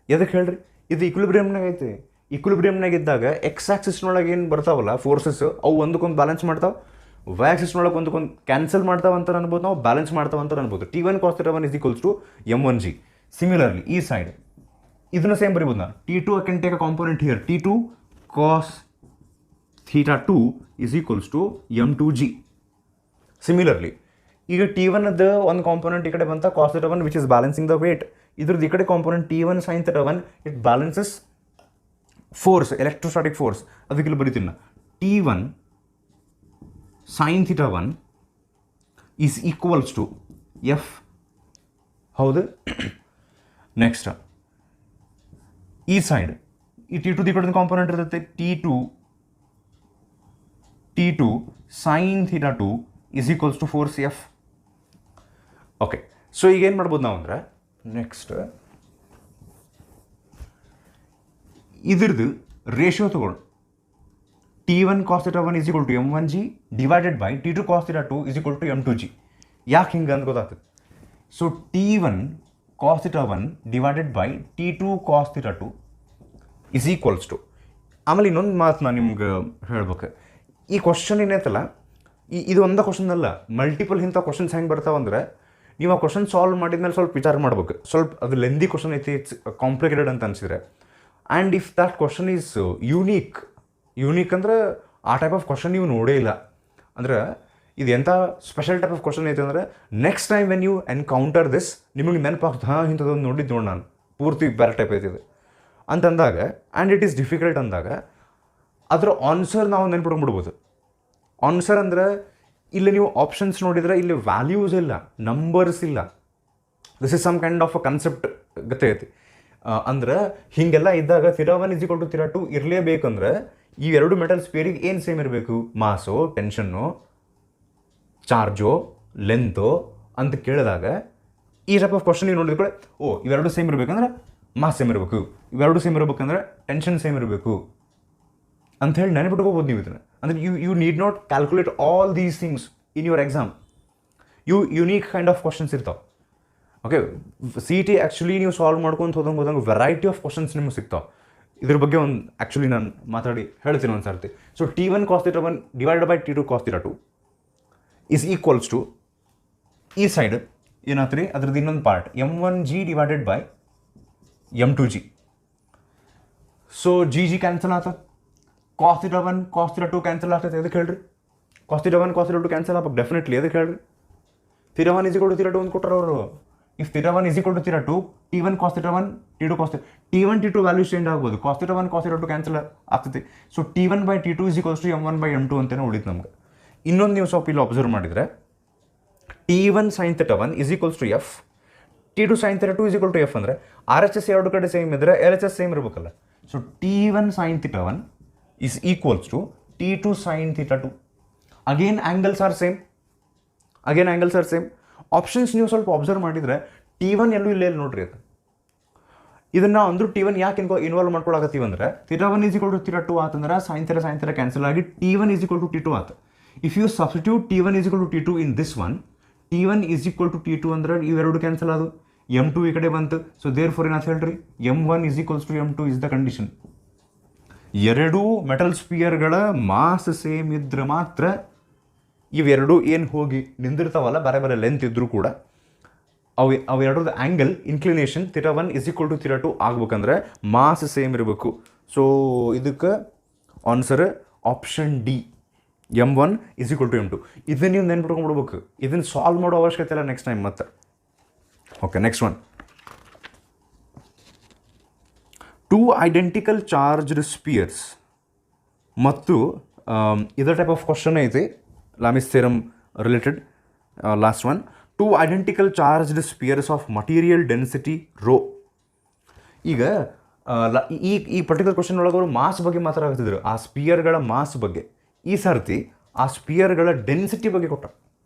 ಎದಕ್ಕೆ ಹೇಳ್ರಿ, ಇದು ಈಕ್ವಿಲಿಬ್ರಿಯಮ್ನಾಗ ಐತೆ. ಈಕ್ವಿಲಿಬ್ರಿಯಮ್ನಾಗ ಇದ್ದಾಗ ಎಕ್ಸ್ ಆ್ಯಕ್ಸಿಸ್ನೊಳಗೆ ಏನು ಬರ್ತಾವಲ್ಲ ಫೋರ್ಸಸ್, ಅವು ಒಂದಕ್ಕೊಂದು ಬ್ಯಾಲೆನ್ಸ್ ಮಾಡ್ತಾವೆ. ವೈ ಆ್ಯಕ್ಸಿಸ್ನೊಳಗೆ ಒಂದಕ್ಕೊಂದು ಕ್ಯಾನ್ಸಲ್ ಮಾಡ್ತಾವೆ ಅಂತ ಅನ್ಬೋದು, ನಾವು ಬ್ಯಾಲೆನ್ಸ್ ಮಾಡ್ತಾವೆ ಅಂತ ಅನ್ಬೋದು. T1 cos θ1 = M1G. ಸಿಮಿಲರ್ಲಿ ಈ ಸೈಡ್ ಇದನ್ನು ಸೇಮ್ ಬರಿಬೋದು ನಾನು. T2 I can take a component here, T2 cos θ2 is equals to m2g. Similarly ಈಗ T1 ಅದ ಒಂದು ಕಾಂಪೋನೆಂಟ್ ಈ ಕಡೆ ಬಂತ cos θ1 which is balancing the weight. ಇದ್ರದ್ದು ಈ ಕಡೆ component T1 sin θ1 it balances force, electrostatic force. ಅದಕ್ಕೆಲ್ಲ ಬರೀತೀನಿ ನಾ T1 sin θ1 is equals to F. ಹೌದು. ನೆಕ್ಸ್ಟ್ ಈ ಸೈಡ್ ಈ T2 ಈ ಕಡೆ ಕಾಂಪೋನೆಂಟ್ ಇರುತ್ತೆ T2 sin θ2 is equals to force F. Okay, so ಈಗ ಏನು ಮಾಡ್ಬೋದು ನಾವು ಅಂದರೆ ನೆಕ್ಸ್ಟ್ ಇದ್ರದ್ದು ರೇಷಿಯೋ ತಗೊಳ್ಳಿ. T1 cos θ1 is equal to m1g divided by T2 cos θ2 is equal to m2g. ಯಾಕೆ ಹಿಂಗೆ ಅಂತ ಗೊತ್ತಾಗ್ತದೆ. So T1 cos θ1 divided by T2 cos θ2 is equals to. ಆಮೇಲೆ ಇನ್ನೊಂದು ಮಾತು ನಾನು ನಿಮ್ಗೆ ಹೇಳ್ಬೇಕು. ಈ ಕ್ವಶನ್ ಏನೈತಲ್ಲ, ಇದು ಒಂದೇ ಕ್ವಶನ್ ಅಲ್ಲ, ಮಲ್ಟಿಪಲ್ ಇಂಥ ಕ್ವಶನ್ಸ್ ಹೆಂಗೆ ಬರ್ತಾವಂದ್ರೆ ನೀವು ಆ ಕ್ವಶನ್ ಸಾಲ್ವ್ ಮಾಡಿದ್ಮೇಲೆ ಸ್ವಲ್ಪ ವಿಚಾರ ಮಾಡ್ಬೇಕು. ಸ್ವಲ್ಪ ಅದು ಲೆಂದಿ ಕ್ವಶನ್ ಐತಿ, ಇಟ್ಸ್ ಕಾಂಪ್ಲಿಕೇಟೆಡ್ ಅಂತ ಅನಿಸಿದ್ರೆ. And if that question is unique ಅಂದ್ರೆ ಆ ಟೈಪ್ ಆಫ್ ಕ್ವಶನ್ ನೀವು ನೋಡೇ ಇಲ್ಲ ಅಂದ್ರೆ ಇದು ಎಂಥ ಸ್ಪೆಷಲ್ ಟೈಪ್ ಆಫ್ ಕ್ವಶನ್ ಐತೆ ಅಂದರೆ next time when you encounter this ನಿಮಗೆ ನೆನಪಾಗ್ತದೆ, ಹಾಂ ಇಂಥದ್ದೊಂದು ನೋಡಿದ್ದು ನೋಡಿ ನಾನು ಪೂರ್ತಿ ಬೇರೆ ಟೈಪ್ ಐತಿದೆ ಅಂತಂದಾಗ, ಆ್ಯಂಡ್ ಇಟ್ ಈಸ್ ಡಿಫಿಕಲ್ಟ್ ಅಂದಾಗ ಅದರ ಆನ್ಸರ್ ನಾವು ನೆನ್ಪಿಟ್ಕೊಂಡ್ಬಿಡ್ಬೋದು. ಆನ್ಸರ್ ಅಂದರೆ ಇಲ್ಲಿ ನೀವು ಆಪ್ಷನ್ಸ್ ನೋಡಿದರೆ ಇಲ್ಲಿ ವ್ಯಾಲ್ಯೂಸ್ ಇಲ್ಲ, ನಂಬರ್ಸ್ ಇಲ್ಲ. This is some kind of a concept ಗೊತ್ತೈತಿ. ಅಂದ್ರೆ ಹೀಗೆಲ್ಲ ಇದ್ದಾಗ θ1 is equal to θ2 ಇರಲೇಬೇಕಂದ್ರೆ ಈ ಎರಡು ಮೆಟಲ್ ಸ್ಪಿಯರಿಗೆ ಏನು ಸೇಮ್ ಇರಬೇಕು? ಮಾಸೋ, ಟೆನ್ಷನ್ನು, ಚಾರ್ಜೋ, ಲೆಂತೋ ಅಂತ ಕೇಳಿದಾಗ ಈ ಟೈಪ್ ಆಫ್ ಕ್ವಶನ್ ನೀವು ನೋಡಿದ ಕೂಡ ಇವೆರಡು ಸೇಮ್ ಇರಬೇಕಂದ್ರೆ ಮಾಸ್ ಸೇಮ್ ಇರಬೇಕು, ಇವೆರಡು ಸೇಮ್ ಇರಬೇಕಂದ್ರೆ ಟೆನ್ಷನ್ ಸೇಮ್ ಇರಬೇಕು ಅಂತ ಹೇಳಿ ನೆನಪಿಟ್ಕೋಬೋದು ನೀವು ಇದನ್ನು. ಅಂದರೆ you need not calculate all these things in your exam. Unique kind of questions ಇರ್ತಾವೆ. ಓಕೆ, CET ಆ್ಯಕ್ಚುಲಿ ನೀವು ಸಾಲ್ವ್ ಮಾಡ್ಕೊಂತ ಹೋದಂಗೆ ವೆರೈಟಿ ಆಫ್ ಕ್ವಶನ್ಸ್ ನಿಮ್ಗೆ ಸಿಗ್ತಾವೆ. ಇದ್ರ ಬಗ್ಗೆ ಒಂದು ಆ್ಯಕ್ಚುಲಿ ನಾನು ಮಾತಾಡಿ ಹೇಳ್ತೀನಿ ಒಂದು ಸರ್ತಿ. So T1 cos θ1 divided by T2 cos θ2 is equals to ಈ ಸೈಡ್ ಏನಾಗ್ತದೆ ಅದ್ರದ್ದು ಇನ್ನೊಂದು part m1g divided by m2g. So g cancel ಆತ, cos θ1 cos θ2 ಕ್ಯಾನ್ಸಲ್ ಆಗ್ತೈತೆ. ಅದಕ್ಕೆ ಹೇಳ್ರಿ cos θ1 cos θ2 ಕ್ಯಾನ್ಸಲ್ ಆಗ್ಬೇಕು ಡೆಫಿನೆಟ್ಲಿ. ಅದಕ್ಕೆ ಹೇಳ್ರಿ θ1 is equal to θ2 ಅಂತ ಕೊಟ್ಟರು ಅವರು. If θ1 is equal to θ2 T1 cos θ1 T2 cos θ2 T1 T2 values change ಆಗ್ಬೋದು, cos θ1 cos θ2 ಕ್ಯಾನ್ಸಲ್ ಆಗ್ತೈತಿ. So T1 by T2 is equals to m1 by m2 ಅಂತಲೇ ಉಳಿತು ನಮ್ಗೆ. ಇನ್ನೊಂದು ನೀವು ಸ್ವಲ್ಪ ಇಲ್ಲಿ ಅಬ್ಸರ್ವ್ ಮಾಡಿದರೆ T1 sin θ1 is equals to f, T2 sin θ2 is equal to f ಅಂದರೆ RHS ಎರಡು ಕಡೆ ಸೇಮ್ ಇದ್ದರೆ LHS ಸೇಮ್ ಇರಬೇಕಲ್ಲ. So T1 sin θ1 is equals to T2 sin θ2. Again angles are same. Options ನೀವು ಸ್ವಲ್ಪ ಅಬ್ಸರ್ವ್ ಮಾಡಿದರೆ T1 ಎಲ್ಲೂ ಇಲ್ಲೇ ನೋಡ್ರಿ. ಅದು ಇದನ್ನು ಅಂದರೂ T1 ಯಾಕೆ ಇನ್ವಾಲ್ವ್ ಮಾಡ್ಕೊಳಕತ್ತೀವಿ ಅಂದರೆ θ1 is equal to θ2 ಆತಂದ್ರೆ sin θ ಕ್ಯಾನ್ಸಲ್ ಆಗಿ T1 is equal to T2 ಆತ. If you substitute T1 is equal to T2 in this one, T1 is equal to T2 ಅಂದ್ರೆ ಇವೆರಡು ಕ್ಯಾನ್ಸಲ್ ಆದವು, m2 ಈ ಕಡೆ ಬಂತು. ಸೊ ದೇರ್ ಫೋರ್ ಏನಾಯ್ತು ಹೇಳ್ರಿ, m1 is equals to m2 is the condition. ಎರಡೂ ಮೆಟಲ್ ಸ್ಪಿಯರ್ಗಳ ಮಾಸ್ ಸೇಮ್ ಇದ್ರೆ ಮಾತ್ರ ಇವೆರಡು ಏನು ಹೋಗಿ ನಿಂದಿರ್ತಾವಲ್ಲ, ಬೇರೆ ಬೇರೆ ಲೆಂತ್ ಇದ್ದರೂ ಕೂಡ ಅವೆರಡರದ angle inclination θ1 is equal to θ2 ಆಗ್ಬೇಕಂದ್ರೆ ಮಾಸ್ ಸೇಮ್ ಇರಬೇಕು. ಸೊ ಇದಕ್ಕೆ answer option D, m1 is equal to m2. ಇದನ್ನು ನೀವು ನೆನ್ಪಿಟ್ಕೊಂಡ್ಬಿಡ್ಬೇಕು. ಇದನ್ನು ಸಾಲ್ವ್ ಮಾಡೋ ಅವಶ್ಯಕತೆ ಇಲ್ಲ ನೆಕ್ಸ್ಟ್ ಟೈಮ್ ಮತ್ತೆ. Okay, next one. Two identical charged spheres ಮತ್ತು ಇದರ ಟೈಪ್ ಆಫ್ ಕ್ವಶನ್ ಐತಿ, Lami's theorem related. Last one, two identical charged spheres of material density rho. ಈಗ ಈ ಪರ್ಟಿಕ್ಯುಲರ್ ಕ್ವಶನ್ ಒಳಗೆ ಅವರು ಮಾಸ್ ಬಗ್ಗೆ ಮಾತಾಡ್ತಿದ್ರು, ಆ ಸ್ಪಿಯರ್ಗಳ ಮಾಸ್ ಬಗ್ಗೆ. ಈ ಸರ್ತಿ ಆ ಸ್ಪಿಯರ್ಗಳ ಡೆನ್ಸಿಟಿ ಬಗ್ಗೆ ಕೊಟ್ಟ.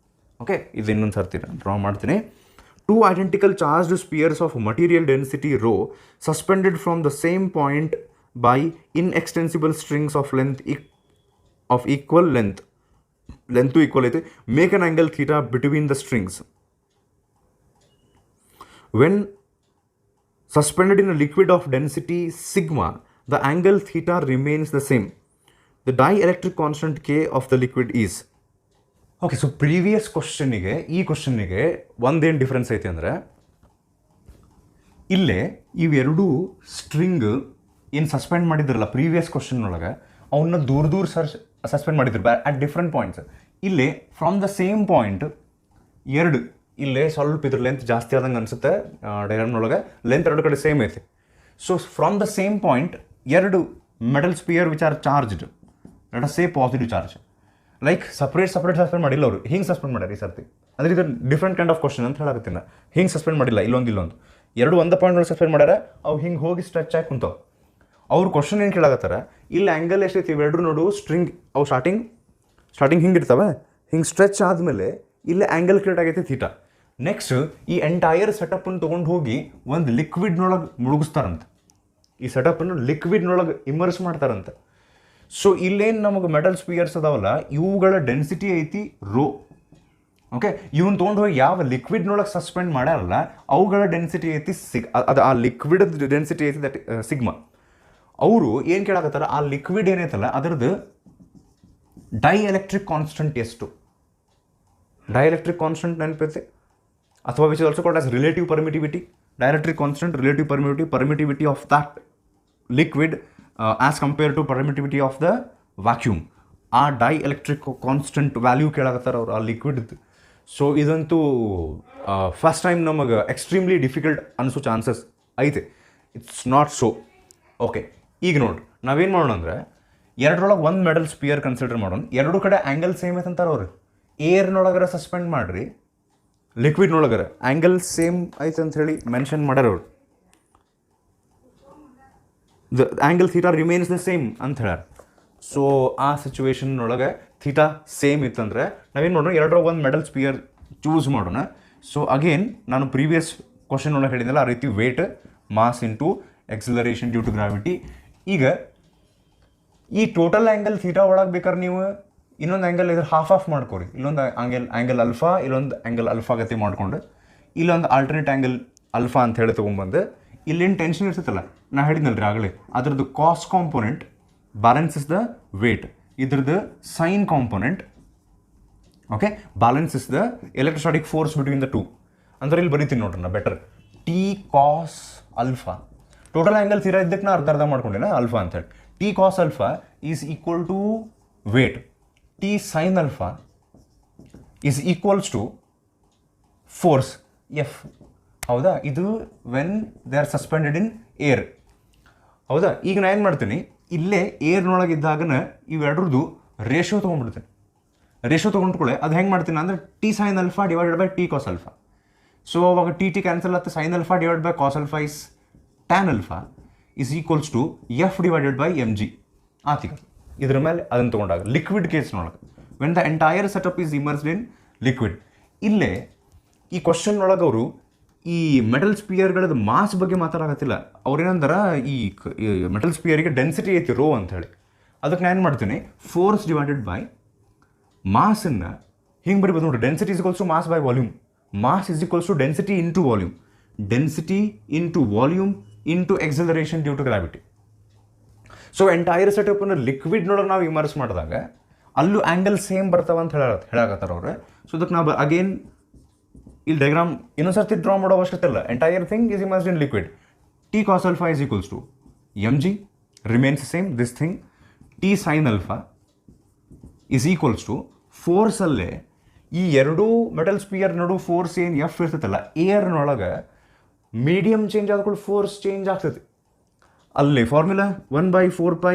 ಓಕೆ, ಇದು ಇನ್ನೊಂದು ಸರ್ತಿ ನಾನು ಡ್ರಾ ಮಾಡ್ತೀನಿ. Two identical charged spheres of material density rho suspended from the same point by inextensible strings of equal length equal ಐತೆ, make an angle theta between the strings. When suspended in a liquid of density sigma, the angle theta remains the same. The dielectric constant K of the liquid is. Okay, so previous questionಗೆ ಈ ಕ್ವಶನ್ನಿಗೆ ಒಂದೇನು difference ಐತೆ ಅಂದರೆ, ಇಲ್ಲೇ ಇವೆರಡೂ string ಏನು suspend ಮಾಡಿದ್ರಲ್ಲ previous question ಒಳಗೆ ಅವನ್ನ ದೂರ ಸಸ್ಪೆಂಡ್ ಮಾಡಿದ್ರು ಅಟ್ ಡಿಫ್ರೆಂಟ್ ಪಾಯಿಂಟ್ಸ್. ಇಲ್ಲಿ ಫ್ರಮ್ ದ ಸೇಮ್ ಪಾಯಿಂಟ್ ಎರಡು ಇಲ್ಲೇ ಸ್ವಲ್ಪ ಇದ್ರ ಲೆಂತ್ ಜಾಸ್ತಿ ಆದಂಗೆ ಅನಿಸುತ್ತೆ ಡೈಗ್ರಾಮ್ನೊಳಗೆ, ಲೆಂತ್ ಎರಡು ಕಡೆ ಸೇಮ್ ಐತಿ. So from the same point ಎರಡು metal sphere which are charged, let us say positive charge, like separate suspend ಮಾಡಿಲ್ಲ ಅವರು, ಹಿಂಗೆ ಸಸ್ಪೆಂಡ್ ಮಾಡ್ಯಾರ ಈ ಸರ್ತಿ. ಅಂದರೆ ಇದು ಡಿಫ್ರೆಂಟ್ ಕೈಂಡ್ ಆಫ್ ಕ್ವಶನ್ ಅಂತ ಹೇಳಕತ್ತೀನಿ. ಹಿಂಗೆ ಸಸ್ಪೆಂಡ್ ಮಾಡಿಲ್ಲ, ಇಲ್ಲೊಂದು ಎರಡು ಒಂದು ಪಾಯಿಂಟ್ ಸಸ್ಪೆಂಡ್ ಮಾಡ್ಯಾರ, ಅವು ಹಿಂಗೆ ಹೋಗಿ ಸ್ಟ್ರೆಚ್ ಆಗಿ ಕುಂತಾವ. ಅವ್ರು ಕ್ವಶನ್ ಏನು ಕೇಳಾಕತ್ತಾರ, ಇಲ್ಲಿ ಆ್ಯಂಗಲ್ ಎಷ್ಟೈತಿ ಇವೆರಡು ನೋಡು, ಸ್ಟ್ರಿಂಗ್ ಅವು ಸ್ಟಾರ್ಟಿಂಗ್ ಹಿಂಗೆ ಇರ್ತವೆ, ಹಿಂಗೆ ಸ್ಟ್ರೆಚ್ ಆದಮೇಲೆ ಇಲ್ಲಿ ಆ್ಯಂಗಲ್ ಕ್ರಿಯೇಟ್ ಆಗೈತಿ ಥೀಟಾ. ನೆಕ್ಸ್ಟ್ ಈ ಎಂಟೈರ್ ಸೆಟಪ್ಪನ್ನು ತೊಗೊಂಡು ಹೋಗಿ ಒಂದು ಲಿಕ್ವಿಡ್ನೊಳಗೆ ಮುಳುಗಿಸ್ತಾರಂತೆ, ಈ ಸೆಟಪ್ಪನ್ನು ಲಿಕ್ವಿಡ್ನೊಳಗೆ ಇಮರ್ಸ್ ಮಾಡ್ತಾರಂತೆ. ಸೊ ಇಲ್ಲೇನು ನಮಗೆ ಮೆಟಲ್ ಸ್ಪಿಯರ್ಸ್ ಅದಾವಲ್ಲ, ಇವುಗಳ ಡೆನ್ಸಿಟಿ ಐತಿ ರೋ. ಓಕೆ, ಇವನ್ನ ತೊಗೊಂಡು ಹೋಗಿ ಯಾವ ಲಿಕ್ವಿಡ್ನೊಳಗೆ ಸಸ್ಪೆಂಡ್ ಮಾಡ್ಯಾರಲ್ಲ ಅವುಗಳ ಡೆನ್ಸಿಟಿ ಐತಿ ಅದು ಆ ಲಿಕ್ವಿಡ್ ಡೆನ್ಸಿಟಿ ಐತಿ ದಟ್ ಸಿಗ್ಮಾ. ಅವರು ಏನು ಕೇಳಾಕತ್ತಾರ, ಆ ಲಿಕ್ವಿಡ್ ಏನೈತಲ್ಲ ಅದರದ್ದು ಡೈ ಎಲೆಕ್ಟ್ರಿಕ್ ಕಾನ್ಸ್ಟೆಂಟ್ ಎಷ್ಟು, ಡೈ ಎಲೆಕ್ಟ್ರಿಕ್ ಕಾನ್ಸ್ಟೆಂಟ್ ನೆನಪೈತೆ, ಅಥವಾ which is also called as relative permittivity. Dielectric constant, relative permittivity of that liquid as compare to permittivity of the vacuum. ಆ ಡೈ ಎಲೆಕ್ಟ್ರಿಕ್ ಕಾನ್ಸ್ಟೆಂಟ್ ವ್ಯಾಲ್ಯೂ ಕೇಳಾಕತ್ತಾರ ಅವ್ರು ಆ ಲಿಕ್ವಿಡ್ದು. So ಇದಂತೂ first time ನಮಗೆ extremely difficult ಅನಿಸೋ ಚಾನ್ಸಸ್ ಐತೆ. It's not so. Okay, ಈಗ ನೋಡ್ರಿ ನಾವೇನು ಮಾಡೋಣ ಅಂದರೆ, ಎರಡರೊಳಗೆ ಒಂದು ಮೆಟಲ್ ಸ್ಪಿಯರ್ ಕನ್ಸಿಡರ್ ಮಾಡೋಣ, ಎರಡು ಕಡೆ ಆ್ಯಂಗಲ್ ಸೇಮ್ ಐತೆ ಅಂತಾರೆ ಅವ್ರು. ಏರ್ನೊಳಗರ ಸಸ್ಪೆಂಡ್ ಮಾಡಿರಿ, ಲಿಕ್ವಿಡ್ನೊಳಗರ ಆ್ಯಂಗಲ್ ಸೇಮ್ ಐತೆ ಅಂತ ಹೇಳಿ ಮೆನ್ಷನ್ ಮಾಡ್ಯಾರ ಅವ್ರು. The angle theta remains the same ಅಂತ ಹೇಳ್ಯಾರ. ಸೊ ಆ ಸಿಚುವೇಶನ್ನೊಳಗೆ ಥೀಟಾ ಸೇಮ್ ಇತ್ತಂದರೆ ನಾವೇನು ಮಾಡೋಣ, ಎರಡರೊಳಗೆ ಒಂದು ಮೆಟಲ್ ಸ್ಪಿಯರ್ ಚೂಸ್ ಮಾಡೋಣ. ಸೊ ಅಗೇನ್ ನಾನು ಪ್ರೀವಿಯಸ್ ಕ್ವಶನ್ ಒಳಗೆ ಹೇಳಿದ್ನಲ್ಲ ಆ ರೀತಿ weight mass into acceleration due to gravity. ಈಗ ಈ ಟೋಟಲ್ ಆ್ಯಂಗಲ್ ಥೀಟಾ ಒಳಗೆ ಬೇಕಾದ್ರೆ ನೀವು ಇನ್ನೊಂದು ಆ್ಯಂಗಲ್ ಇದ್ರೆ ಹಾಫ್ ಮಾಡ್ಕೊರಿ, ಇಲ್ಲೊಂದು ಆ್ಯಂಗಲ್ ಅಲ್ಫಾ, ಇಲ್ಲೊಂದು ಆ್ಯಂಗಲ್ ಅಲ್ಫಾ ಗತಿ ಮಾಡ್ಕೊಂಡು ಇಲ್ಲೊಂದು ಆಲ್ಟರ್ನೇಟ್ ಆ್ಯಂಗಲ್ ಅಲ್ಫಾ ಅಂತ ಹೇಳಿ ತೊಗೊಂಬಂದು ಇಲ್ಲೇನು ಟೆನ್ಷನ್ ಇರ್ತೈತಲ್ಲ ನಾ ಹೇಳಿದ್ನಲ್ರಿ ಆಗಲೇ, ಅದ್ರದ್ದು cos component balances the weight, ಇದ್ರದ್ದು sine component okay balances the electrostatic force between the two. ಅಂದ್ರೆ ಇಲ್ಲಿ ಬರೀತೀನಿ ನೋಡ್ರಿ ನಾ better, T cos alpha total angle theta ಇದ್ದಕ್ಕೆ ನಾ ಅರ್ಧ ಮಾಡ್ಕೊಂಡೇನ ಅಲ್ಫಾ ಅಂತೇಳಿ. T cos alpha is equal to weight, T sine alpha is equals to force F. ಹೌದಾ, ಇದು when they are suspended in air. ಹೌದಾ, ಈಗ ನಾನು ಏನು ಮಾಡ್ತೀನಿ, ಇಲ್ಲೇ ಏರ್ನೊಳಗಿದ್ದಾಗನ ಇವೆರಡ್ರದ್ದು ರೇಷೋ ತೊಗೊಂಡ್ಬಿಡ್ತೀನಿ. ರೇಷೋ ತೊಗೊಂಡ್ಕೊಳ್ಳೆ ಅದು ಹೆಂಗೆ ಮಾಡ್ತೀನಿ ಅಂದರೆ T sine alpha divided by T cos alpha. So ಅವಾಗ ಟಿ ಕ್ಯಾನ್ಸಲ್ ಆಗುತ್ತೆ, sine alpha divide by cos alpha is tan alpha is equals to F divided by M G ಆತೀಗ. ಇದ್ರ ಮೇಲೆ ಅದನ್ನು ತೊಗೊಂಡಾಗ ಲಿಕ್ವಿಡ್ ಕೇಸ್ನೊಳಗೆ when the entire setup is immersed in liquid. ಇಲ್ಲೇ ಈ ಕ್ವಶನ್ನೊಳಗೆ ಅವರು ಈ ಮೆಟಲ್ ಸ್ಪಿಯರ್ಗಳದ್ದು ಮಾಸ್ ಬಗ್ಗೆ ಮಾತಾಡಕತ್ತಿಲ್ಲ. ಅವ್ರೇನಂದ್ರೆ ಈ ಮೆಟಲ್ ಸ್ಪಿಯರಿಗೆ ಡೆನ್ಸಿಟಿ ಐತಿ ರೋ ಅಂತ ಹೇಳಿ, ಅದಕ್ಕೆ ನಾನು ಏನು ಮಾಡ್ತೀನಿ, ಫೋರ್ಸ್ ಡಿವೈಡೆಡ್ ಬೈ ಮಾಸನ್ನು ಹಿಂಗೆ ಬರಿಬೋದು ನೋಡಿರಿ. Density is equals to mass by volume, mass is equals to density into volume, density into volume into acceleration due to gravity. So entire ಸೆಟಪ್ಪನ್ನು ಲಿಕ್ವಿಡ್ನೊಳಗೆ ನಾವು ಇಮರ್ಸ್ ಮಾಡಿದಾಗ ಅಲ್ಲೂ ಆ್ಯಂಗಲ್ ಸೇಮ್ ಬರ್ತಾವ ಅಂತ ಹೇಳಕತ್ತಾರ ಅವ್ರೆ. ಸೊ ಅದಕ್ಕೆ ನಾವು ಅಗೇನ್ ಇಲ್ಲಿ ಡಯಾಗ್ರಾಮ್ ಇನ್ನೊಂದು ಸರ್ತಿ ಡ್ರಾ ಮಾಡೋ ಅವಶ್ಯಕತೆ ಇಲ್ಲ. Entire thing is immersed in liquid. T cos alpha is equals to M G remains same this thing, T sine alpha is equals to ಫೋರ್ಸಲ್ಲೇ ಈ ಎರಡೂ ಮೆಟಲ್ ಸ್ಪಿಯರ್ ನಡು ಫೋರ್ಸ್ ಏನು ಎಫ್ ಇರ್ತೈತಲ್ಲ, ಏರ್ನೊಳಗೆ ಮೀಡಿಯಮ್ ಚೇಂಜ್ ಆದ್ಕೊಂಡು ಫೋರ್ಸ್ ಚೇಂಜ್ ಆಗ್ತೈತಿ. ಅಲ್ಲಿ ಫಾರ್ಮುಲಾ 1/4π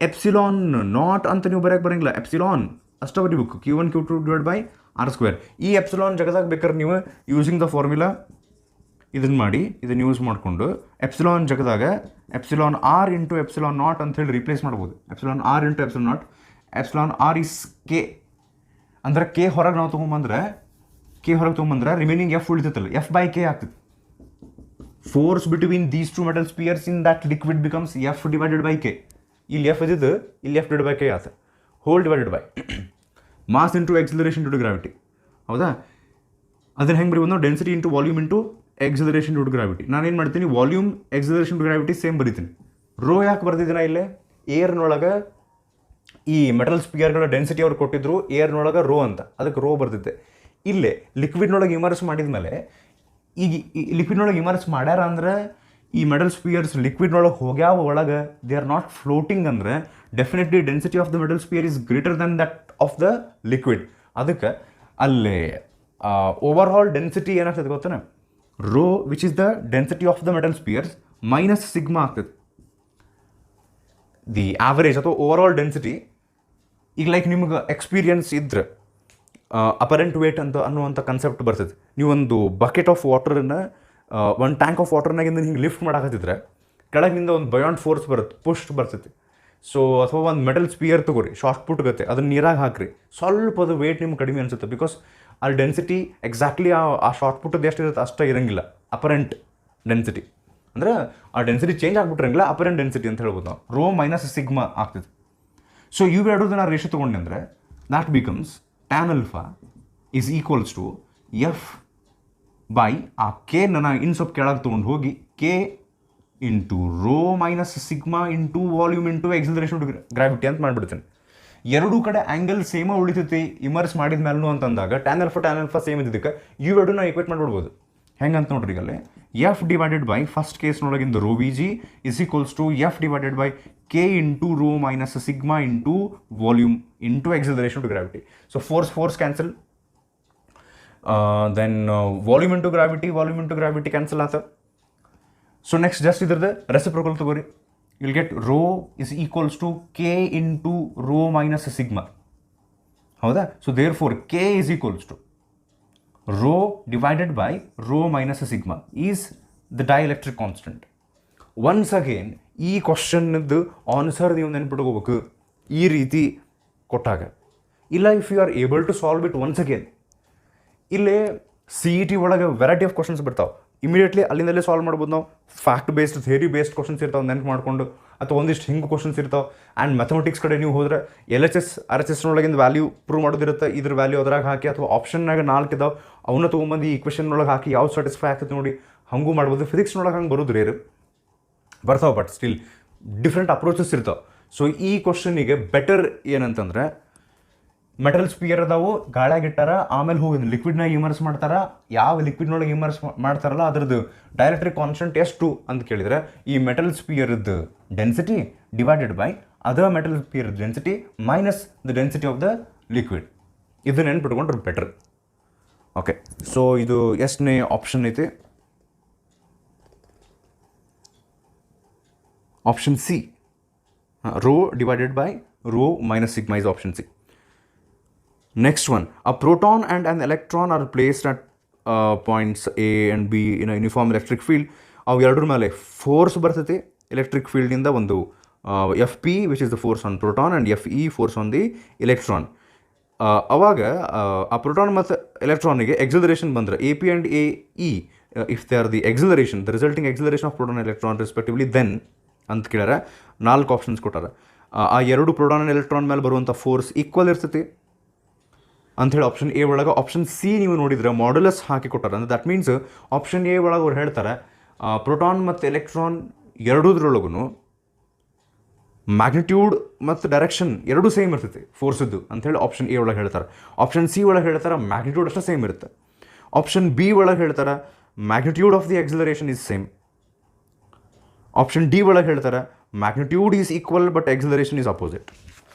ಎಪ್ಸಿಲಾನ್ ನಾಟ್ ಅಂತ ನೀವು ಬರೆಯಕ್ಕೆ ಬರೋಂಗಿಲ್ಲ, ಎಪ್ಸಿಲಾನ್ ಅಷ್ಟ ಬರಿಬೇಕು, Q1 Q2 divide by R². ಈ ಎಪ್ಸಿಲಾನ್ ಜಗದಾಗ ಬೇಕಾದ್ರೆ ನೀವು ಯೂಸಿಂಗ್ ದ ಫಾರ್ಮುಲಾ ಇದನ್ನು ಮಾಡಿ, ಇದನ್ನು ಯೂಸ್ ಮಾಡಿಕೊಂಡು ಎಪ್ಸಿಲಾನ್ ಜಗದಾಗ epsilon R into epsilon naught ಅಂತ ಹೇಳಿ ರಿಪ್ಲೇಸ್ ಮಾಡ್ಬೋದು. Epsilon R into epsilon naught, epsilon R is K ಅಂದ್ರೆ ಕೆ ಹೊರಗೆ ನಾವು ತೊಗೊಂಬಂದ್ರೆ ರಿಮೈನಿಂಗ್ ಎಫ್ ಉಳಿತೈತಲ್ಲ, ಎಫ್ ಬೈ ಕೆ ಆಗ್ತದೆ. Force between these two metal spheres in that liquid becomes F divided by K. ಇಲ್ಲಿ ಎಫ್ ಇದ್ದಿದ್ದು ಇಲ್ಲಿ ಎಫ್ ಡಿವೈಡ್ ಬೈ ಕೆ ಆತ, whole divided by mass into acceleration due to gravity. ಹೌದಾ, ಅದನ್ನು ಹೆಂಗೆ ಬರೀಬೋದು ನಾವು, density into volume into acceleration due to gravity. ನಾನೇನು ಮಾಡ್ತೀನಿ, volume acceleration to gravity same ಬರೀತೀನಿ. ರೋ ಯಾಕೆ ಬರ್ದಿದ್ದೀನ ಇಲ್ಲೇ, ಏರ್ನೊಳಗೆ ಈ ಮೆಟಲ್ ಸ್ಪಿಯರ್ಗಳ ಡೆನ್ಸಿಟಿ ಅವ್ರು ಕೊಟ್ಟಿದ್ರು, ಏರ್ನೊಳಗೆ ರೋ ಅಂತ, ಅದಕ್ಕೆ ರೋ ಬರ್ದಿದ್ದೆ. ಇಲ್ಲೇ ಲಿಕ್ವಿಡ್ನೊಳಗೆ ಇಮರ್ಸ್ ಮಾಡಿದ ಮೇಲೆ ಈಗ ಲಿಕ್ವಿಡ್ನೊಳಗೆ ಇಮರ್ಸ್ ಮಾಡ್ಯಾರ ಅಂದ್ರೆ ಈ ಮೆಟಲ್ ಸ್ಪಿಯರ್ಸ್ ಲಿಕ್ವಿಡ್ ಒಳಗೆ ಹೋಗ್ಯಾವ ಒಳಗೆ ದೇ ಆರ್ ನಾಟ್ ಫ್ಲೋಟಿಂಗ್ ಅಂದರೆ definitely density of the metal sphere is greater than that of the liquid. ಅದಕ್ಕೆ ಅಲ್ಲಿ ಓವರ್ ಆಲ್ ಡೆನ್ಸಿಟಿ ಏನಾಗ್ತದೆ ಗೊತ್ತಾನೆ, rho which is the density of the metal spheres minus sigma ಆಗ್ತದೆ. The average ಅಥವಾ overall density, ಈಗ like ನಿಮ್ಗೆ experience ಇದ್ರೆ apparent weight ಅಂತ ಅನ್ನುವಂಥ ಕನ್ಸೆಪ್ಟ್ ಬರ್ತದೆ. ನೀವೊಂದು ಬಕೆಟ್ ಆಫ್ ವಾಟರನ್ನು ಒಂದು ಟ್ಯಾಂಕ್ ಆಫ್ ವಾಟರ್ನಾಗಿಂದ ಹಿಂಗೆ ಲಿಫ್ಟ್ ಮಾಡಾಕತ್ತಿದ್ರೆ ಕೆಳಗಿನಿಂದ ಒಂದು ಬಯಾಂಡ್ ಫೋರ್ಸ್ ಬರುತ್ತೆ, ಪುಷ್ ಬರ್ತೈತಿ. ಸೊ ಅಥವಾ ಒಂದು ಮೆಟಲ್ ಸ್ಪಿಯರ್ ತೊಗೊರಿ, ಶಾರ್ಟ್ ಪುಟ್ ಗತ್ತೆ, ಅದನ್ನ ನೀರಾಗಿ ಹಾಕ್ರಿ, ಸ್ವಲ್ಪ ಅದು ವೇಟ್ ನಿಮ್ಗೆ ಕಡಿಮೆ ಅನಿಸುತ್ತೆ. ಬಿಕಾಸ್ ಅಲ್ಲಿ ಡೆನ್ಸಿಟಿ ಎಕ್ಸಾಕ್ಟ್ಲಿ ಆ ಶಾರ್ಟ್ ಪುಟ್ಟದ್ದು ಎಷ್ಟಿರುತ್ತೆ ಅಷ್ಟೇ ಇರೋಂಗಿಲ್ಲ. ಅಪರೆಂಟ್ ಡೆನ್ಸಿಟಿ ಅಂದರೆ ಆ ಡೆನ್ಸಿಟಿ ಚೇಂಜ್ ಆಗಿಬಿಟ್ರಂಗಿಲ್ಲ, ಅಪರೆಂಟ್ ಡೆನ್ಸಿಟಿ ಅಂತ ಹೇಳ್ಬೋದು ನಾವು. ರೋ ಮೈನಸ್ ಸಿಗ್ಮಾ ಆಗ್ತದೆ. ಸೊ ಇವೆರಡನ್ನ ರೇಷೋ ತೊಗೊಂಡೆ ಅಂದರೆ that becomes tan alpha is equals to F by ಆ ಕೆನ ನಾನು ಇನ್ನು ಸ್ವಲ್ಪ ಕೆಳಗೆ ತೊಗೊಂಡು ಹೋಗಿ K into rho minus sigma into volume into acceleration to gravity ಅಂತ ಮಾಡಿಬಿಡ್ತೇನೆ. ಎರಡೂ ಕಡೆ ಆ್ಯಂಗಲ್ ಸೇಮ ಉಳಿತೈತಿ ಇಮರ್ಸ್ ಮಾಡಿದ ಮೇಲೂ ಅಂತಂದಾಗ ಟ್ಯಾನ್ ಅಲ್ಫಾ ಸೇಮ್ ಇದ್ದಕ್ಕೆ ಇವೆರಡು ನಾವು ಈಕ್ವೇಟ್ ಮಾಡಿಬಿಡ್ಬೋದು. ಹೆಂಗೆ ಅಂತ ನೋಡ್ರಿ, ಈಗಲ್ಲೇ ಎಫ್ ಡಿವೈಡೆಡ್ ಬೈ ಫಸ್ಟ್ ಕೇಸ್ನೊಳಗಿಂದ rho V G is equals to F divided by K into rho minus sigma into volume into acceleration to gravity. So force cancel, then volume into gravity cancel ಆತ. So next just ಇದ್ರದ್ದು reciprocal ತಗೋರಿ. Will get rho is equals to K into rho minus sigma. ಹೌದಾ? So therefore K is equals to rho divided by rho minus sigma is the dielectric constant. Once again ಈ ಕ್ವಶನ್ನದ್ದು answer ನೀವು ನೆನ್ಪಿಟ್ಕೋಬೇಕು ಈ ರೀತಿ ಕೊಟ್ಟಾಗ. ಇಲ್ಲ if you are able to solve it once again, ಇಲ್ಲೇ ಸಿ ಇ ಟಿ ಒಳಗೆ ವೆರೈಟಿ ಆಫ್ ಕ್ವಶನ್ಸ್ ಬರ್ತಾವೆ, ಇಮಿಡಿಯೇಟ್ಲಿ ಅಲ್ಲಿಂದಲೇ ಸಾಲ್ವ್ ಮಾಡ್ಬೋದು ನಾವು. Fact based theory based questions ಇರ್ತಾವೆ ನೆನ್ಪು ಮಾಡಿಕೊಂಡು, ಅಥವಾ ಒಂದಿಷ್ಟು ಹಿಂಗೆ ಕ್ವಶನ್ಸ್ ಇರ್ತಾವೆ. ಆ್ಯಂಡ್ ಮ್ಯಾಥಮೆಟಿಕ್ಸ್ ಕಡೆ ನೀವು ಹೋದರೆ LHS RHS ನೊಳಗಿಂದ ವ್ಯಾಲ್ಯೂ ಪ್ರೂವ್ ಮಾಡೋದಿರುತ್ತೆ, ಇದ್ರ ವ್ಯಾಲ್ಯೂ ಅದ್ರಾಗ ಹಾಕಿ, ಅಥವಾ ಆಪ್ಷನ್ನಾಗ 4 ಇದಾವೆ ಅವನ್ನ ತೊಗೊಂಬಂದು ಈ ಇಕ್ವೇಷನ್ ಒಳಗೆ ಹಾಕಿ ಯಾವ್ದು ಸ್ಯಾಟಿಸ್ಫೈ ಆಗ್ತದೆ ನೋಡಿ ಹಂಗೂ ಮಾಡ್ಬೋದು. ಫಿಸಿಕ್ಸ್ನೊಳಗೆ ಹಂಗೆ ಬರೋದು ರೇರು ಬರ್ತಾವೆ, ಬಟ್ ಸ್ಟಿಲ್ ಡಿಫ್ರೆಂಟ್ ಅಪ್ರೋಚಸ್ ಇರ್ತಾವೆ. ಸೊ ಈ ಕ್ವಶನಿಗೆ ಬೆಟರ್ ಏನಂತಂದರೆ, ಮೆಟಲ್ ಸ್ಪಿಯರ್ ಅದಾವು ಗಾಳಿಯಾಗಿಟ್ಟಾರ, ಆಮೇಲೆ ಹೋಗಿ ಲಿಕ್ವಿಡ್ನಾಗ ಇಮರ್ಸ್ ಮಾಡ್ತಾರೆ. ಯಾವ ಲಿಕ್ವಿಡ್ನೊಳಗೆ ಇಮರ್ಸ್ ಮಾಡ್ತಾರಲ್ಲ ಅದರದ್ದು ಡೈಎಲೆಕ್ಟ್ರಿಕ್ ಕಾನ್ಸ್ಟೆಂಟ್ ಎಷ್ಟು ಅಂತ ಕೇಳಿದರೆ, ಈ ಮೆಟಲ್ ಸ್ಪಿಯರ್ದು density divided by other metal sphere density minus the density of the liquid. ಇದು ನೆನ್ಪಿಟ್ಕೊಂಡ್ರೆ ಬೆಟರ್. ಓಕೆ, ಸೊ ಇದು ಎಷ್ಟನೇ ಆಪ್ಷನ್ ಐತಿ? Option C, rho divided by rho minus sigma is option C. Next one, a proton and an electron are placed at points A and B in a uniform electric field. ಅವು ಎರಡರ ಮೇಲೆ force ಬರ್ತೈತಿ electric ಫೀಲ್ಡಿಂದ, ಒಂದು F P which is the force on proton and F E force on the electron. ಅವಾಗ ಆ proton ಮತ್ತು ಎಲೆಕ್ಟ್ರಾನಿಗೆ ಎಕ್ಸಲರೇಷನ್ ಬಂದರೆ A P and A E, if they are the acceleration the resulting acceleration of proton electron respectively then ಅಂತ ಕೇಳ್ಯಾರ. 4 options ಕೊಟ್ಟಾರ. ಆ ಎರಡು ಪ್ರೋಟಾನ್ ಆ್ಯಂಡ್ ಎಲೆಕ್ಟ್ರಾನ್ ಮೇಲೆ ಬರುವಂಥ ಫೋರ್ಸ್ ಈಕ್ವಲ್ ಇರ್ತೈತಿ ಅಂಥೇಳಿ ಆಪ್ಷನ್ ಎ ಒಳಗೆ. ಆಪ್ಷನ್ ಸಿ ನೀವು ನೋಡಿದರೆ ಮಾಡ್ಯುಲಸ್ ಹಾಕಿ ಕೊಟ್ಟಾರೆ. ಅಂದರೆ ದಟ್ ಮೀನ್ಸ್ ಆಪ್ಷನ್ ಎ ಒಳಗೆ ಅವ್ರು ಹೇಳ್ತಾರೆ ಪ್ರೋಟಾನ್ ಮತ್ತು ಎಲೆಕ್ಟ್ರಾನ್ ಎರಡೂದ್ರೊಳಗೂ ಮ್ಯಾಗ್ನಿಟ್ಯೂಡ್ ಮತ್ತು ಡೈರೆಕ್ಷನ್ ಎರಡೂ ಸೇಮ್ ಇರ್ತೈತಿ ಫೋರ್ಸದ್ದು ಅಂಥೇಳಿ ಆಪ್ಷನ್ ಎ ಒಳಗೆ ಹೇಳ್ತಾರೆ. ಆಪ್ಷನ್ ಸಿ ಒಳಗೆ ಹೇಳ್ತಾರೆ ಮ್ಯಾಗ್ನಿಟ್ಯೂಡ್ ಅಷ್ಟೇ ಸೇಮ್ ಇರುತ್ತೆ. ಆಪ್ಷನ್ ಬಿ ಒಳಗೆ ಹೇಳ್ತಾರೆ magnitude of the acceleration is same. Option D ಒಳಗೆ ಹೇಳ್ತಾರೆ magnitude is equal but acceleration is opposite.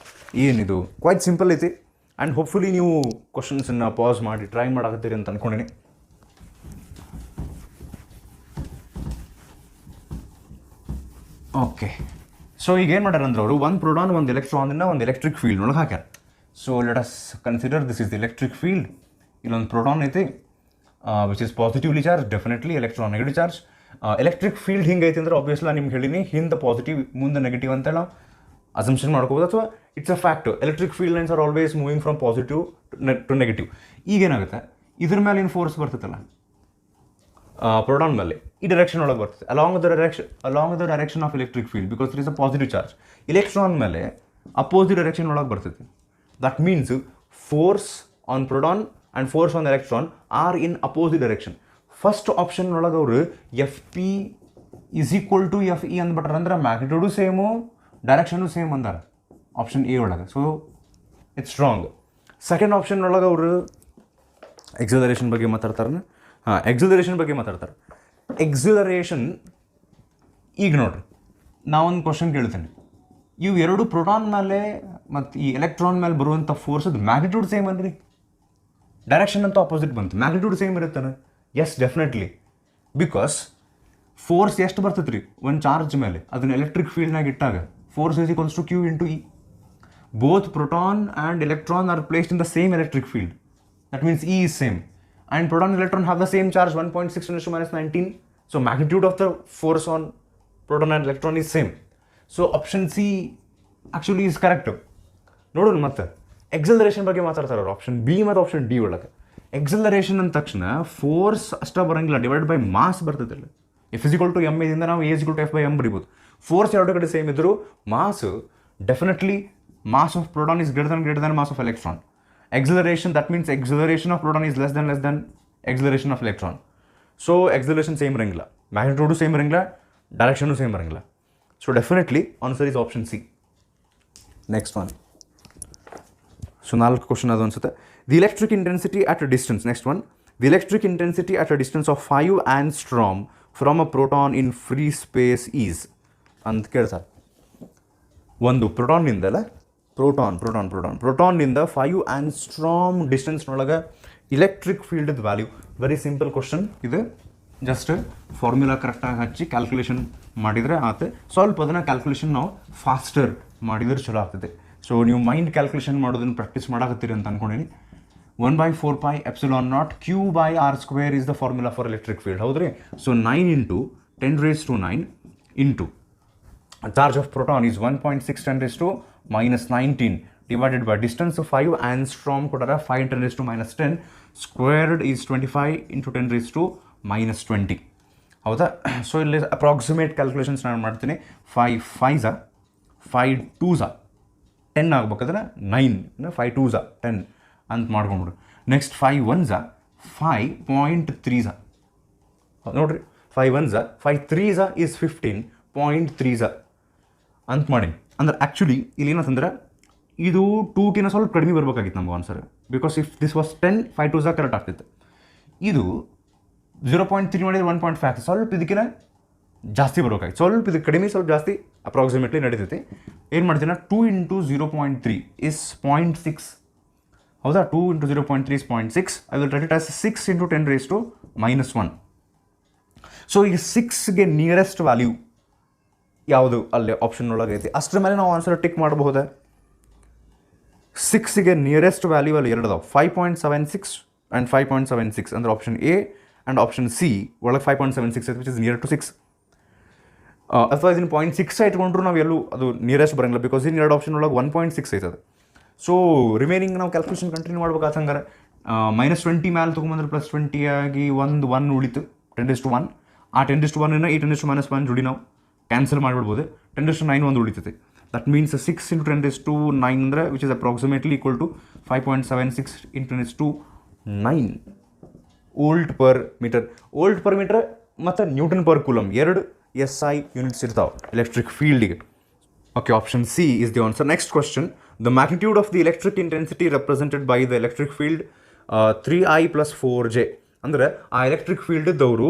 ಏನಿದು ಕ್ವೈಟ್ ಸಿಂಪಲ್ ಐತಿ. ಆ್ಯಂಡ್ ಹೋಪ್ಫುಲಿ ನೀವು ಕ್ವಶನ್ಸನ್ನು ಪಾಸ್ ಮಾಡಿ ಟ್ರೈ ಮಾಡಾಕತ್ತೀರಿ ಅಂತ ಅಂದ್ಕೊಂಡಿನಿ. ಓಕೆ, ಸೊ ಈಗ ಏನು ಮಾಡ್ಯಾರ ಅಂದ್ರೆ ಅವರು ಒಂದು ಪ್ರೋಟಾನ್ ಒಂದು ಎಲೆಕ್ಟ್ರಾನ್ನ ಒಂದು ಎಲೆಕ್ಟ್ರಿಕ್ ಫೀಲ್ಡ್ ಒಳಗೆ ಹಾಕ್ಯಾರ. So let us consider this is the electric field. ಇಲ್ಲೊಂದು ಪ್ರೋಟಾನ್ ಐತಿ which is positively charge, definitely electron negative charge. Electric field ಹಿಂಗೈತಿ ಅಂದ್ರೆ ಆಬ್ವಿಯಸ್ಲಿ ನಿಮ್ಗೆ ಹೇಳಿನಿ ಹಿಂದೆ ಪಾಸಿಟಿವ್ ಮುಂದೆ ನೆಗೆಟಿವ್ ಅಂತೇಳಿ ನಾವು ಅಸಂಪ್ಷನ್ ಮಾಡ್ಕೋಬೋದು, ಅಥವಾ it's a fact. Electric field lines are always moving from positive to negative. ಈಗೇನಾಗುತ್ತೆ, ಇದ್ರ ಮೇಲೆ ಏನು ಫೋರ್ಸ್ ಬರ್ತೈತಲ್ಲ ಪ್ರೋಟಾನ್ ಮೇಲೆ, ಈ ಡೈರೆಕ್ಷನ್ ಒಳಗೆ ಬರ್ತದೆ along the direction of electric field, because it is a positive charge. Electron ಮೇಲೆ ಅಪೋಸಿಟ್ ಡೈರೆಕ್ಷನ್ ಒಳಗೆ ಬರ್ತೈತಿ. That means force on proton and force on electron are in opposite direction. First option ಒಳಗೆ ಅವರು F P is equal to F E ಅಂದ್ಬಿಟ್ರೆ, ಅಂದ್ರೆ magnitude same direction same ಅಂದಾರ option A ಒಳಗೆ. So it's strong. Second option ಒಳಗೆ ಅವರು acceleration ಬಗ್ಗೆ ಮಾತಾಡ್ತಾರೆ. ಎಕ್ಸಲರೇಷನ್ ಬಗ್ಗೆ ಮಾತಾಡ್ತಾರೆ. ಎಕ್ಸಲರೇಷನ್ ಈಗ ನೋಡ್ರಿ ನಾವೊಂದು ಕ್ವಶನ್ ಕೇಳ್ತೀನಿ, ಇವು ಎರಡು ಪ್ರೋಟಾನ್ ಮೇಲೆ ಮತ್ತು ಈ ಎಲೆಕ್ಟ್ರಾನ್ ಮೇಲೆ ಬರುವಂಥ ಫೋರ್ಸದ ಮ್ಯಾಗ್ನಿಟ್ಯೂಡ್ ಸೇಮ್ ಅನ್ರಿ, ಡೈರೆಕ್ಷನ್ ಅಂತ ಆಪೋಸಿಟ್ ಬಂತು, ಮ್ಯಾಗ್ನಿಟ್ಯೂಡ್ ಸೇಮ್ ಇರುತ್ತಾನೆ. ಎಸ್ ಡೆಫಿನೆಟ್ಲಿ, ಬಿಕಾಸ್ ಫೋರ್ಸ್ ಎಷ್ಟು ಬರ್ತೈತೆ ರೀ ಒಂದು ಚಾರ್ಜ್ ಮೇಲೆ, ಅದನ್ನ ಎಲೆಕ್ಟ್ರಿಕ್ ಫೀಲ್ಡ್ನಾಗ ಇಟ್ಟಾಗ force is equals to Q into E. Both proton and electron are placed in the same electric field. That means E is same. And proton and electron have the same charge, 1.6 × 10⁻⁹. So magnitude of the force on proton and electron is same. So option C actually is correct. ನೋಡೋಣ ಮತ್ತೆ acceleration ಬಗ್ಗೆ ಮಾತಾಡ್ತಾರೆ ಅವರು option B ಮತ್ತು option D ಒಳಗೆ. Acceleration ಅಂದ ತಕ್ಷಣ force ಅಷ್ಟೇ ಬರೋಂಗಿಲ್ಲ, ಡಿವೈಡ್ ಬೈ ಮಾಸ್ ಬರ್ತೈತಿಲ್ಲ. F = m ಇಂದ ನಾವು A = F/m ಬರೀಬೋದು. ಫೋರ್ಸ್ ಎರಡು ಕಡೆ ಸೇಮ್ ಇದ್ದರೂ mass definitely mass of proton is greater than mass of electron. Acceleration, that means acceleration of proton is less than acceleration of electron. So acceleration same ಇರಂಗಿಲ್ಲ, magnitude same ಇರಂಗಿಲ್ಲ, direction same ಇರಂಗಿಲ್ಲ. So definitely answer is option C. Next one. So ನಾಲ್ಕು question ಅದು ಅನ್ಸುತ್ತೆ. The electric intensity at a distance, next one. The electric intensity at a distance of 5 angstrom from a proton in free space is ಅಂತ ಕೇಳ್ತಾರೆ. ಒಂದು ಪ್ರೋಟಾನ್ನಿಂದಲ್ಲ ಪ್ರೋಟಾನ್ನಿಂದ 5 angstrom ಡಿಸ್ಟೆನ್ಸ್ನೊಳಗೆ electric field value. Very simple question ಇದು, just formula ಕರೆಕ್ಟಾಗಿ ಹಚ್ಚಿ calculation ಮಾಡಿದರೆ ಆಗುತ್ತೆ. ಸ್ವಲ್ಪ ಅದನ್ನು ಕ್ಯಾಲ್ಕುಲೇಷನ್ ನಾವು ಫಾಸ್ಟರ್ ಮಾಡಿದ್ರೆ ಚಲೋ ಆಗ್ತದೆ. ಸೊ ನೀವು ಮೈಂಡ್ ಕ್ಯಾಲ್ಕುಲೇಷನ್ ಮಾಡೋದನ್ನು ಪ್ರಾಕ್ಟೀಸ್ ಮಾಡಾಕತ್ತೀರಿ ಅಂತ ಅನ್ಕೊಂಡಿನಿ. 1/4πε0 Q/r² is the formula for electric field. ಹೌದ್ರಿ? So 9 × 10⁻⁹ into charge of proton is 1.6 10⁻⁻19 divided by distance of 5 angstrom ಕೊಟ್ಟಾರ 5 10⁻⁻10 squared is 25 × 10⁻⁻20. ಹೌದಾ? ಸೊ ಇಲ್ಲಿ ಅಪ್ರಾಕ್ಸಿಮೇಟ್ ಕ್ಯಾಲ್ಕುಲೇಷನ್ಸ್ ನಾನು ಮಾಡ್ತೀನಿ. 5 5s 5 2s 10 ಆಗ್ಬೇಕಾದ್ರೆ 9 5 2s 10 ಅಂತ ಮಾಡ್ಕೊಂಡ್ಬಿಡು. ನೆಕ್ಸ್ಟ್ 5 1s 5.3s ನೋಡ್ರಿ, 5 1s 5 3s is 15.3s ಅಂತ ಮಾಡಿ. ಅಂದ್ರೆ ಆ್ಯಕ್ಚುಲಿ ಇಲ್ಲಿ ಏನಂತಂದ್ರೆ ಇದು 2ಕಿನ್ನ ಸ್ವಲ್ಪ ಕಡಿಮೆ ಬರ್ಬೇಕಾಗಿತ್ತು ನಮ್ಗೆ answer, because if this was 10 5 2s correct ಆಗ್ತಿತ್ತು. ಇದು 0.3 ಮಾಡಿದ್ರೆ 1.5 ಆಗ್ತದೆ, ಸ್ವಲ್ಪ ಇದಕ್ಕಿಂತ ಜಾಸ್ತಿ ಬರ್ಬೇಕಾಗಿತ್ತು. ಸ್ವಲ್ಪ ಇದಕ್ಕೆ ಕಡಿಮೆ ಸ್ವಲ್ಪ ಜಾಸ್ತಿ ಅಪ್ರಾಕ್ಸಿಮೇಟ್ಲಿ ನಡೀತೈತಿ. ಏನು ಮಾಡ್ತೀನಿ, 2 × 0.3 is 0.6. ಹೌದಾ? 2 × 0.3 is 0.6. I will write it as 6 × 10⁻⁻1. So ಈಗ 6ಗೆ ನಿಯರೆಸ್ಟ್ ವ್ಯಾಲ್ಯೂ ಯಾವುದು ಅಲ್ಲಿ ಆಪ್ಷನ್ ಒಳಗೆ ಐತಿ, ಅಷ್ಟರ ಮೇಲೆ ನಾವು ಆನ್ಸರ್ ಟಿಕ್ ಮಾಡಬಹುದೇ? 6ಗೆ ನಿಯರೆಸ್ಟ್ ವ್ಯಾಲ್ಯೂ ಅಲ್ಲಿ ಎರಡು ಅದಾವೆ, 5.76 ಆ್ಯಂಡ್ 5.76. ಅಂದರೆ option A and option C ಒಳಗೆ 5.76 ಐತೆ, ವಿಚ್ ಇಸ್ ನಿಯರ್ ಟು 6. ಅಥವಾ ಇದನ್ನು 0.6 ಇಟ್ಕೊಂಡ್ರು ನಾವು ಎಲ್ಲೂ ಅದು ನಿಯರೆಸ್ಟ್ ಬರೋಂಗಿಲ್ಲ, ಬಿಕಾಸ್ ಇನ್ನು ಎರಡು ಆಪ್ಷನ್ ಒಳಗೆ 1.6 ಐತದೆ. ಸೊ ರಿಮೈನಿಂಗ್ ನಾವು ಕ್ಯಾಲ್ಕುಲೇಷನ್ ಕಂಟಿನ್ಯೂ ಮಾಡ್ಬೇಕಾದ ಹಂಗಾರೆ -20 ಮ್ಯಾಲೆ ತೊಗೊಂಬಂದ್ರೆ +20 ಆಗಿ 1 ಉಳಿತು 10⁻1. ಆ 10⁻1 ಈ 10⁻⁻1 ಜೋಡಿ ನಾವು ಕ್ಯಾನ್ಸಲ್ ಮಾಡಿಬಿಡ್ಬೋದು. 10⁻9 ಒಂದು ಉಳಿತೈತೆ. ದಟ್ ಮೀನ್ಸ್ 6 × 10⁻9 ಅಂದರೆ which is approximately equal to 5.76 × 10⁻9 volt per metre. Volt per metre ಮತ್ತು ನ್ಯೂಟನ್ ಪರ್ ಕೂಲಮ್ ಎರಡು SI ಯೂನಿಟ್ಸ್ ಇರ್ತಾವೆ ಎಲೆಕ್ಟ್ರಿಕ್ ಫೀಲ್ಡಿಗೆ. Okay, option C is the answer. Next question. The magnitude of the electric intensity represented by the electric field 3I + 4J. ಅಂದರೆ ಆ electric ಫೀಲ್ಡ್ದವರು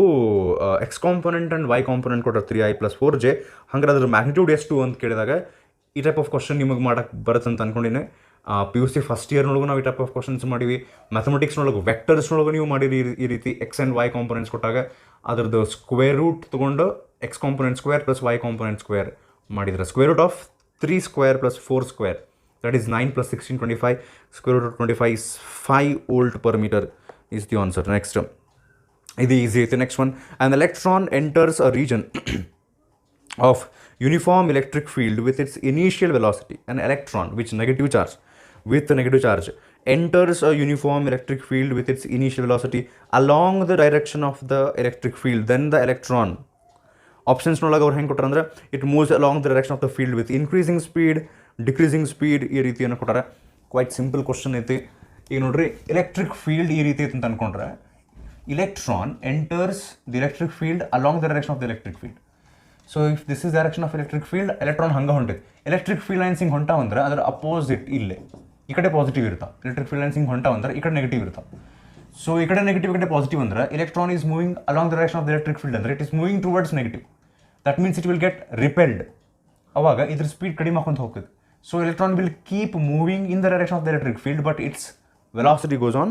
X component and Y component ಕೊಟ್ಟರೆ 3I + 4J. ಹಂಗಾರೆ ಅದ್ರ magnitude ಎಷ್ಟು ಅಂತ ಕೇಳಿದಾಗ ಈ ಟೈಪ್ ಆಫ್ ಕ್ವಶನ್ ನಿಮಗೆ ಮಾಡೋಕ್ಕೆ ಬರುತ್ತೆ ಅಂತ ಅಂದ್ಕೊಂಡಿನಿ. PUC ಫಸ್ಟ್ ಇಯರ್ನೊಳಗೂ ನಾವು ಈ ಟೈಪ್ ಆಫ್ ಕ್ವಶನ್ಸ್ ಮಾಡೀವಿ. ಮ್ಯಾಥಮೆಟಿಕ್ಸ್ನೊಳಗೆ ವೆಕ್ಟರ್ಸ್ನೊಳಗೆ ನೀವು ಮಾಡಿರಿ ಈ ರೀತಿ ಎಕ್ಸ್ ಆ್ಯಂಡ್ ವೈ ಕಾಂಪೊನೆಂಟ್ಸ್ ಕೊಟ್ಟಾಗ ಅದ್ರದ್ದು ಸ್ಕ್ವೇರ್ ರೂಟ್ ತೊಗೊಂಡು X component square + Y component square ಮಾಡಿದ್ರೆ √3² + 4² that is 9 + 16 25. √25 is 5 volt per meter is the answer. Next, ಇದು ಈಸಿ ಐತೆ. Next one. An electron enters a region of uniform electric field with its initial velocity. An electron with negative charge enters a uniform electric field with its initial velocity along the direction of the electric field. Then the electron ಆಪ್ಷನ್ಸ್ನೊಳಗೆ ಅವ್ರು ಹೆಂಗೆ ಕೊಟ್ಟಾರೆ ಅಂದರೆ it moves along the direction of the field with increasing speed, decreasing speed, ಈ ರೀತಿಯನ್ನು ಕೊಟ್ಟಾರೆ. Quite simple question ಐತಿ. ಈಗ ನೋಡ್ರಿ, electric field ಈ ರೀತಿ ಐತೆ ಅಂತ ಅಂದ್ಕೊಂಡ್ರೆ electron enters the electric field along the direction of the electric field. So if this is the direction of electric field, electron ಹಂಗೆ ಹೊಂಟೈತೆ. ಎಲೆಕ್ಟ್ರಿಕ್ ಫೀಲ್ಡ್ ಲೈನ್ಸ್ ಹಿಂಗೆ ಹೊಂಟಾವ ಅಂದ್ರೆ ಅದರ ಅಪೋಸಿಟ್ ಇಲ್ಲೇ ಈ ಕಡೆ ಪಾಸಿಟಿವ್ ಇರ್ತಾವೆ. ಎಲೆಕ್ಟ್ರಿಕ್ ಫೀಲ್ಡ್ ಲೈನ್ಸ್ ಹಿಂಗೆ ಹೊಂಟಾವ ಅಂದ್ರೆ ಈ ಕಡೆ ನೆಗೆಟಿವ್ ಇರ್ತಾವೆ. ಸೊ ಈ ಕಡೆ ನೆಗೆಟಿವ್ ಈ ಕಡೆ ಪಾಸಿಟಿವ್ ಅಂದ್ರೆ electron is moving along the direction of the electric field ಅಂದ್ರೆ it is moving towards negative. That means it will get repelled. ಅವಾಗ ಇದ್ರ ಸ್ಪೀಡ್ ಕಡಿಮೆ ಹಾಕೊಂತ ಹೋಗ್ತದೆ. So electron will keep moving in the direction of the electric field, but it's velocity goes on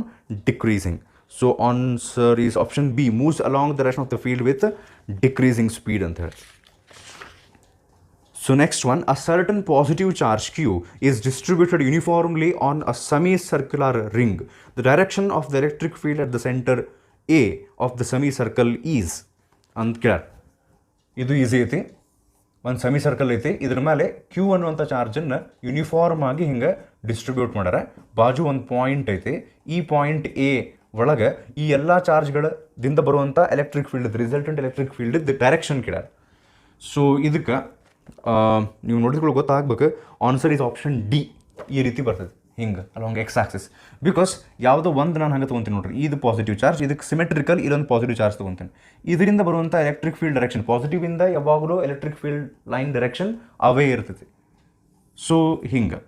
decreasing. So answer is option B, moves along the direction of the field with decreasing speed ಅಂತ ಹೇಳಿ. So next one, a certain positive charge Q is distributed uniformly on a semicircular ring. The direction of the electric field at the center A of the semicircle is ಅಂತ ಕೇಳ್ಯಾರ. ಇದು easy ಐತಿ. ಒಂದು semi circle ಐತಿ, ಇದ್ರ ಮೇಲೆ Q ಅನ್ನುವಂಥ ಚಾರ್ಜನ್ನು uniform ಆಗಿ ಹಿಂಗೆ ಡಿಸ್ಟ್ರಿಬ್ಯೂಟ್ ಮಾಡ್ಯಾರ. ಬಾಜು ಒಂದು ಪಾಯಿಂಟ್ ಐತಿ, ಈ ಪಾಯಿಂಟ್ ಎ ಒಳಗೆ ಈ ಎಲ್ಲ ಚಾರ್ಜ್ಗಳಿಂದ ಬರುವಂಥ electric field, resultant electric field direction ಕೇಳ್ಯಾರ. ಸೊ ಇದಕ್ಕೆ ನೀವು ನೋಡಿದ್ಕೊಳ್ಳಿ ಗೊತ್ತಾಗಬೇಕು. Answer is option D. ಈ ರೀತಿ ಬರ್ತದೆ ಹಿಂಗೆ ಅಲಾಂಗ್ ಎಕ್ಸ್ ಆಕ್ಸಿಸ್. ಬಿಕಾಸ್ ಯಾವುದೋ ಒಂದು ನಾನು ಹಂಗೆ ತೊಗೊತೀನಿ ನೋಡ್ರಿ, ಇದು ಪಾಸಿಟಿವ್ ಚಾರ್ಜ್, ಇದಕ್ಕೆ ಸಿಮೆಟ್ರಿಕಲ್ ಇದೊಂದು ಪಾಸಿಟಿವ್ ಚಾರ್ಜ್ ತೊಗೊತೀನಿ. ಇದರಿಂದ ಬರುವಂಥ ಎಲೆಕ್ಟ್ರಿಕ್ ಫೀಲ್ಡ್ ಡೈರೆಕ್ಷನ್ ಪಾಸಿಟಿವ್ ಇಂದ ಯಾವಾಗಲೂ ಎಲೆಕ್ಟ್ರಿಕ್ ಫೀಲ್ಡ್ ಲೈನ್ ಡೈರೆಕ್ಷನ್ ಅವೇ ಇರ್ತೈತಿ. ಸೊ ಹಿಂಗೆ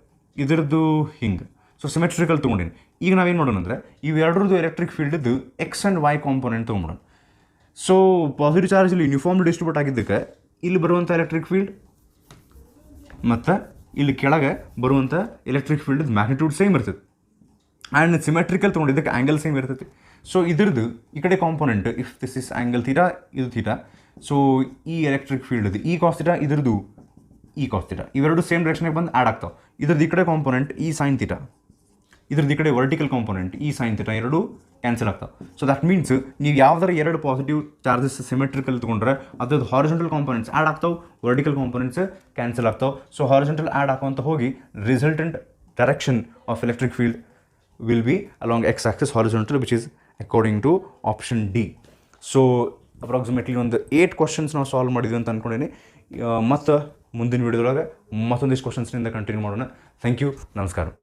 ಇದ್ರದ್ದು ಹಿಂಗೆ. ಸೊ ಸಿಮೆಟ್ರಿಕಲ್ ತೊಗೊಂಡಿನಿ. ಈಗ ನಾವೇನು ಮಾಡೋಣ ಅಂದರೆ ಇವೆರಡರದ್ದು ಎಲೆಕ್ಟ್ರಿಕ್ ಫೀಲ್ಡ್ದು ಎಕ್ಸ್ ಆ್ಯಂಡ್ ವೈ ಕಾಂಪೋನೆಂಟ್ ತೊಗೊಂಬಿಡೋಣ. ಸೊ ಪಾಸಿಟಿವ್ ಚಾರ್ಜ್ ಇಲ್ಲಿ ಯೂನಿಫಾರ್ಮ್ ಡಿಸ್ಟ್ರಿಬ್ಯೂಟ್ ಆಗಿದ್ದಕ್ಕೆ ಇಲ್ಲಿ ಬರುವಂಥ ಎಲೆಕ್ಟ್ರಿಕ್ ಫೀಲ್ಡ್ ಮತ್ತು ಇಲ್ಲಿ ಕೆಳಗೆ ಬರುವಂಥ ಎಲೆಕ್ಟ್ರಿಕ್ ಫೀಲ್ಡ್ ಮ್ಯಾಗ್ನಿಟ್ಯೂಡ್ ಸೇಮ್ ಇರ್ತದೆ. ಆ್ಯಂಡ್ ಸಿಮೆಟ್ರಿಕಲ್ ತೊಗೊಂಡಿದ್ದಕ್ಕೆ ಆ್ಯಂಗಲ್ ಸೇಮ್ ಇರ್ತೈತಿ. ಸೊ ಇದ್ರದ್ದು ಈ ಕಡೆ component, if this is angle theta, ಇದು ಥೀಟಾ. ಸೊ ಈ ಎಲೆಕ್ಟ್ರಿಕ್ ಫೀಲ್ಡ್ ಈ ಕಾಸ್ ಥೀಟಾ, ಇದ್ರದ್ದು ಈ ಕಾಸ್ ಥೀಟಾ, ಇವೆರಡು ಸೇಮ್ ಡೈರೆಕ್ಷನ್ಗೆ ಬಂದು ಆ್ಯಡ್ ಆಗ್ತಾವೆ. ಇದ್ರದ್ದು ಈ ಕಡೆ ಕಾಂಪೋನೆಂಟ್ ಈ ಸೈನ್ ಥೀಟಾ, ಇದ್ರದ್ದು ಈ ಕಡೆ ವರ್ಟಿಕಲ್ ಕಾಂಪೋನೆಂಟ್ ಈ ಸೈನ್ ಥೀಟಾ, ಎರಡು ಕ್ಯಾನ್ಸಲ್ ಆಗ್ತಾವೆ. ಸೊ ದಟ್ ಮೀನ್ಸ್ ನೀವು ಯಾವ್ದಾರ ಎರಡು ಪಾಸಿಟಿವ್ ಚಾರ್ಜಸ್ ಸಿಮೆಟ್ರಿಕಲ್ ತೊಗೊಂಡ್ರೆ ಅದ್ರದ್ದು ಹಾರಿಜೆಂಟಲ್ ಕಾಂಪೋನೆಂಟ್ಸ್ ಆ್ಯಡ್ ಆಗ್ತಾವೆ, ವರ್ಟಿಕಲ್ ಕಾಂಪೋನೆಂಟ್ಸ್ ಕ್ಯಾನ್ಸಲ್ ಆಗ್ತಾವೆ. ಸೊ ಹಾರಿಜೆಂಟಲ್ ಆ್ಯಡ್ ಹಾಕೋಂತ ಹೋಗಿ resultant direction of electric field will be along X axis horizontal, which is according to option D. So approximately ಒಂದು 8 questions ನಾವು solve ಮಾಡಿದ್ವಿ ಅಂತ ಅಂದ್ಕೊಂಡೀನಿ. ಮತ್ತು ಮುಂದಿನ ವೀಡಿಯೋದೊಳಗೆ ಮತ್ತೊಂದಿಷ್ಟು ಕ್ವಶನ್ಸ್ನಿಂದ ಕಂಟಿನ್ಯೂ ಮಾಡೋಣ. ಥ್ಯಾಂಕ್ ಯು, ನಮಸ್ಕಾರ.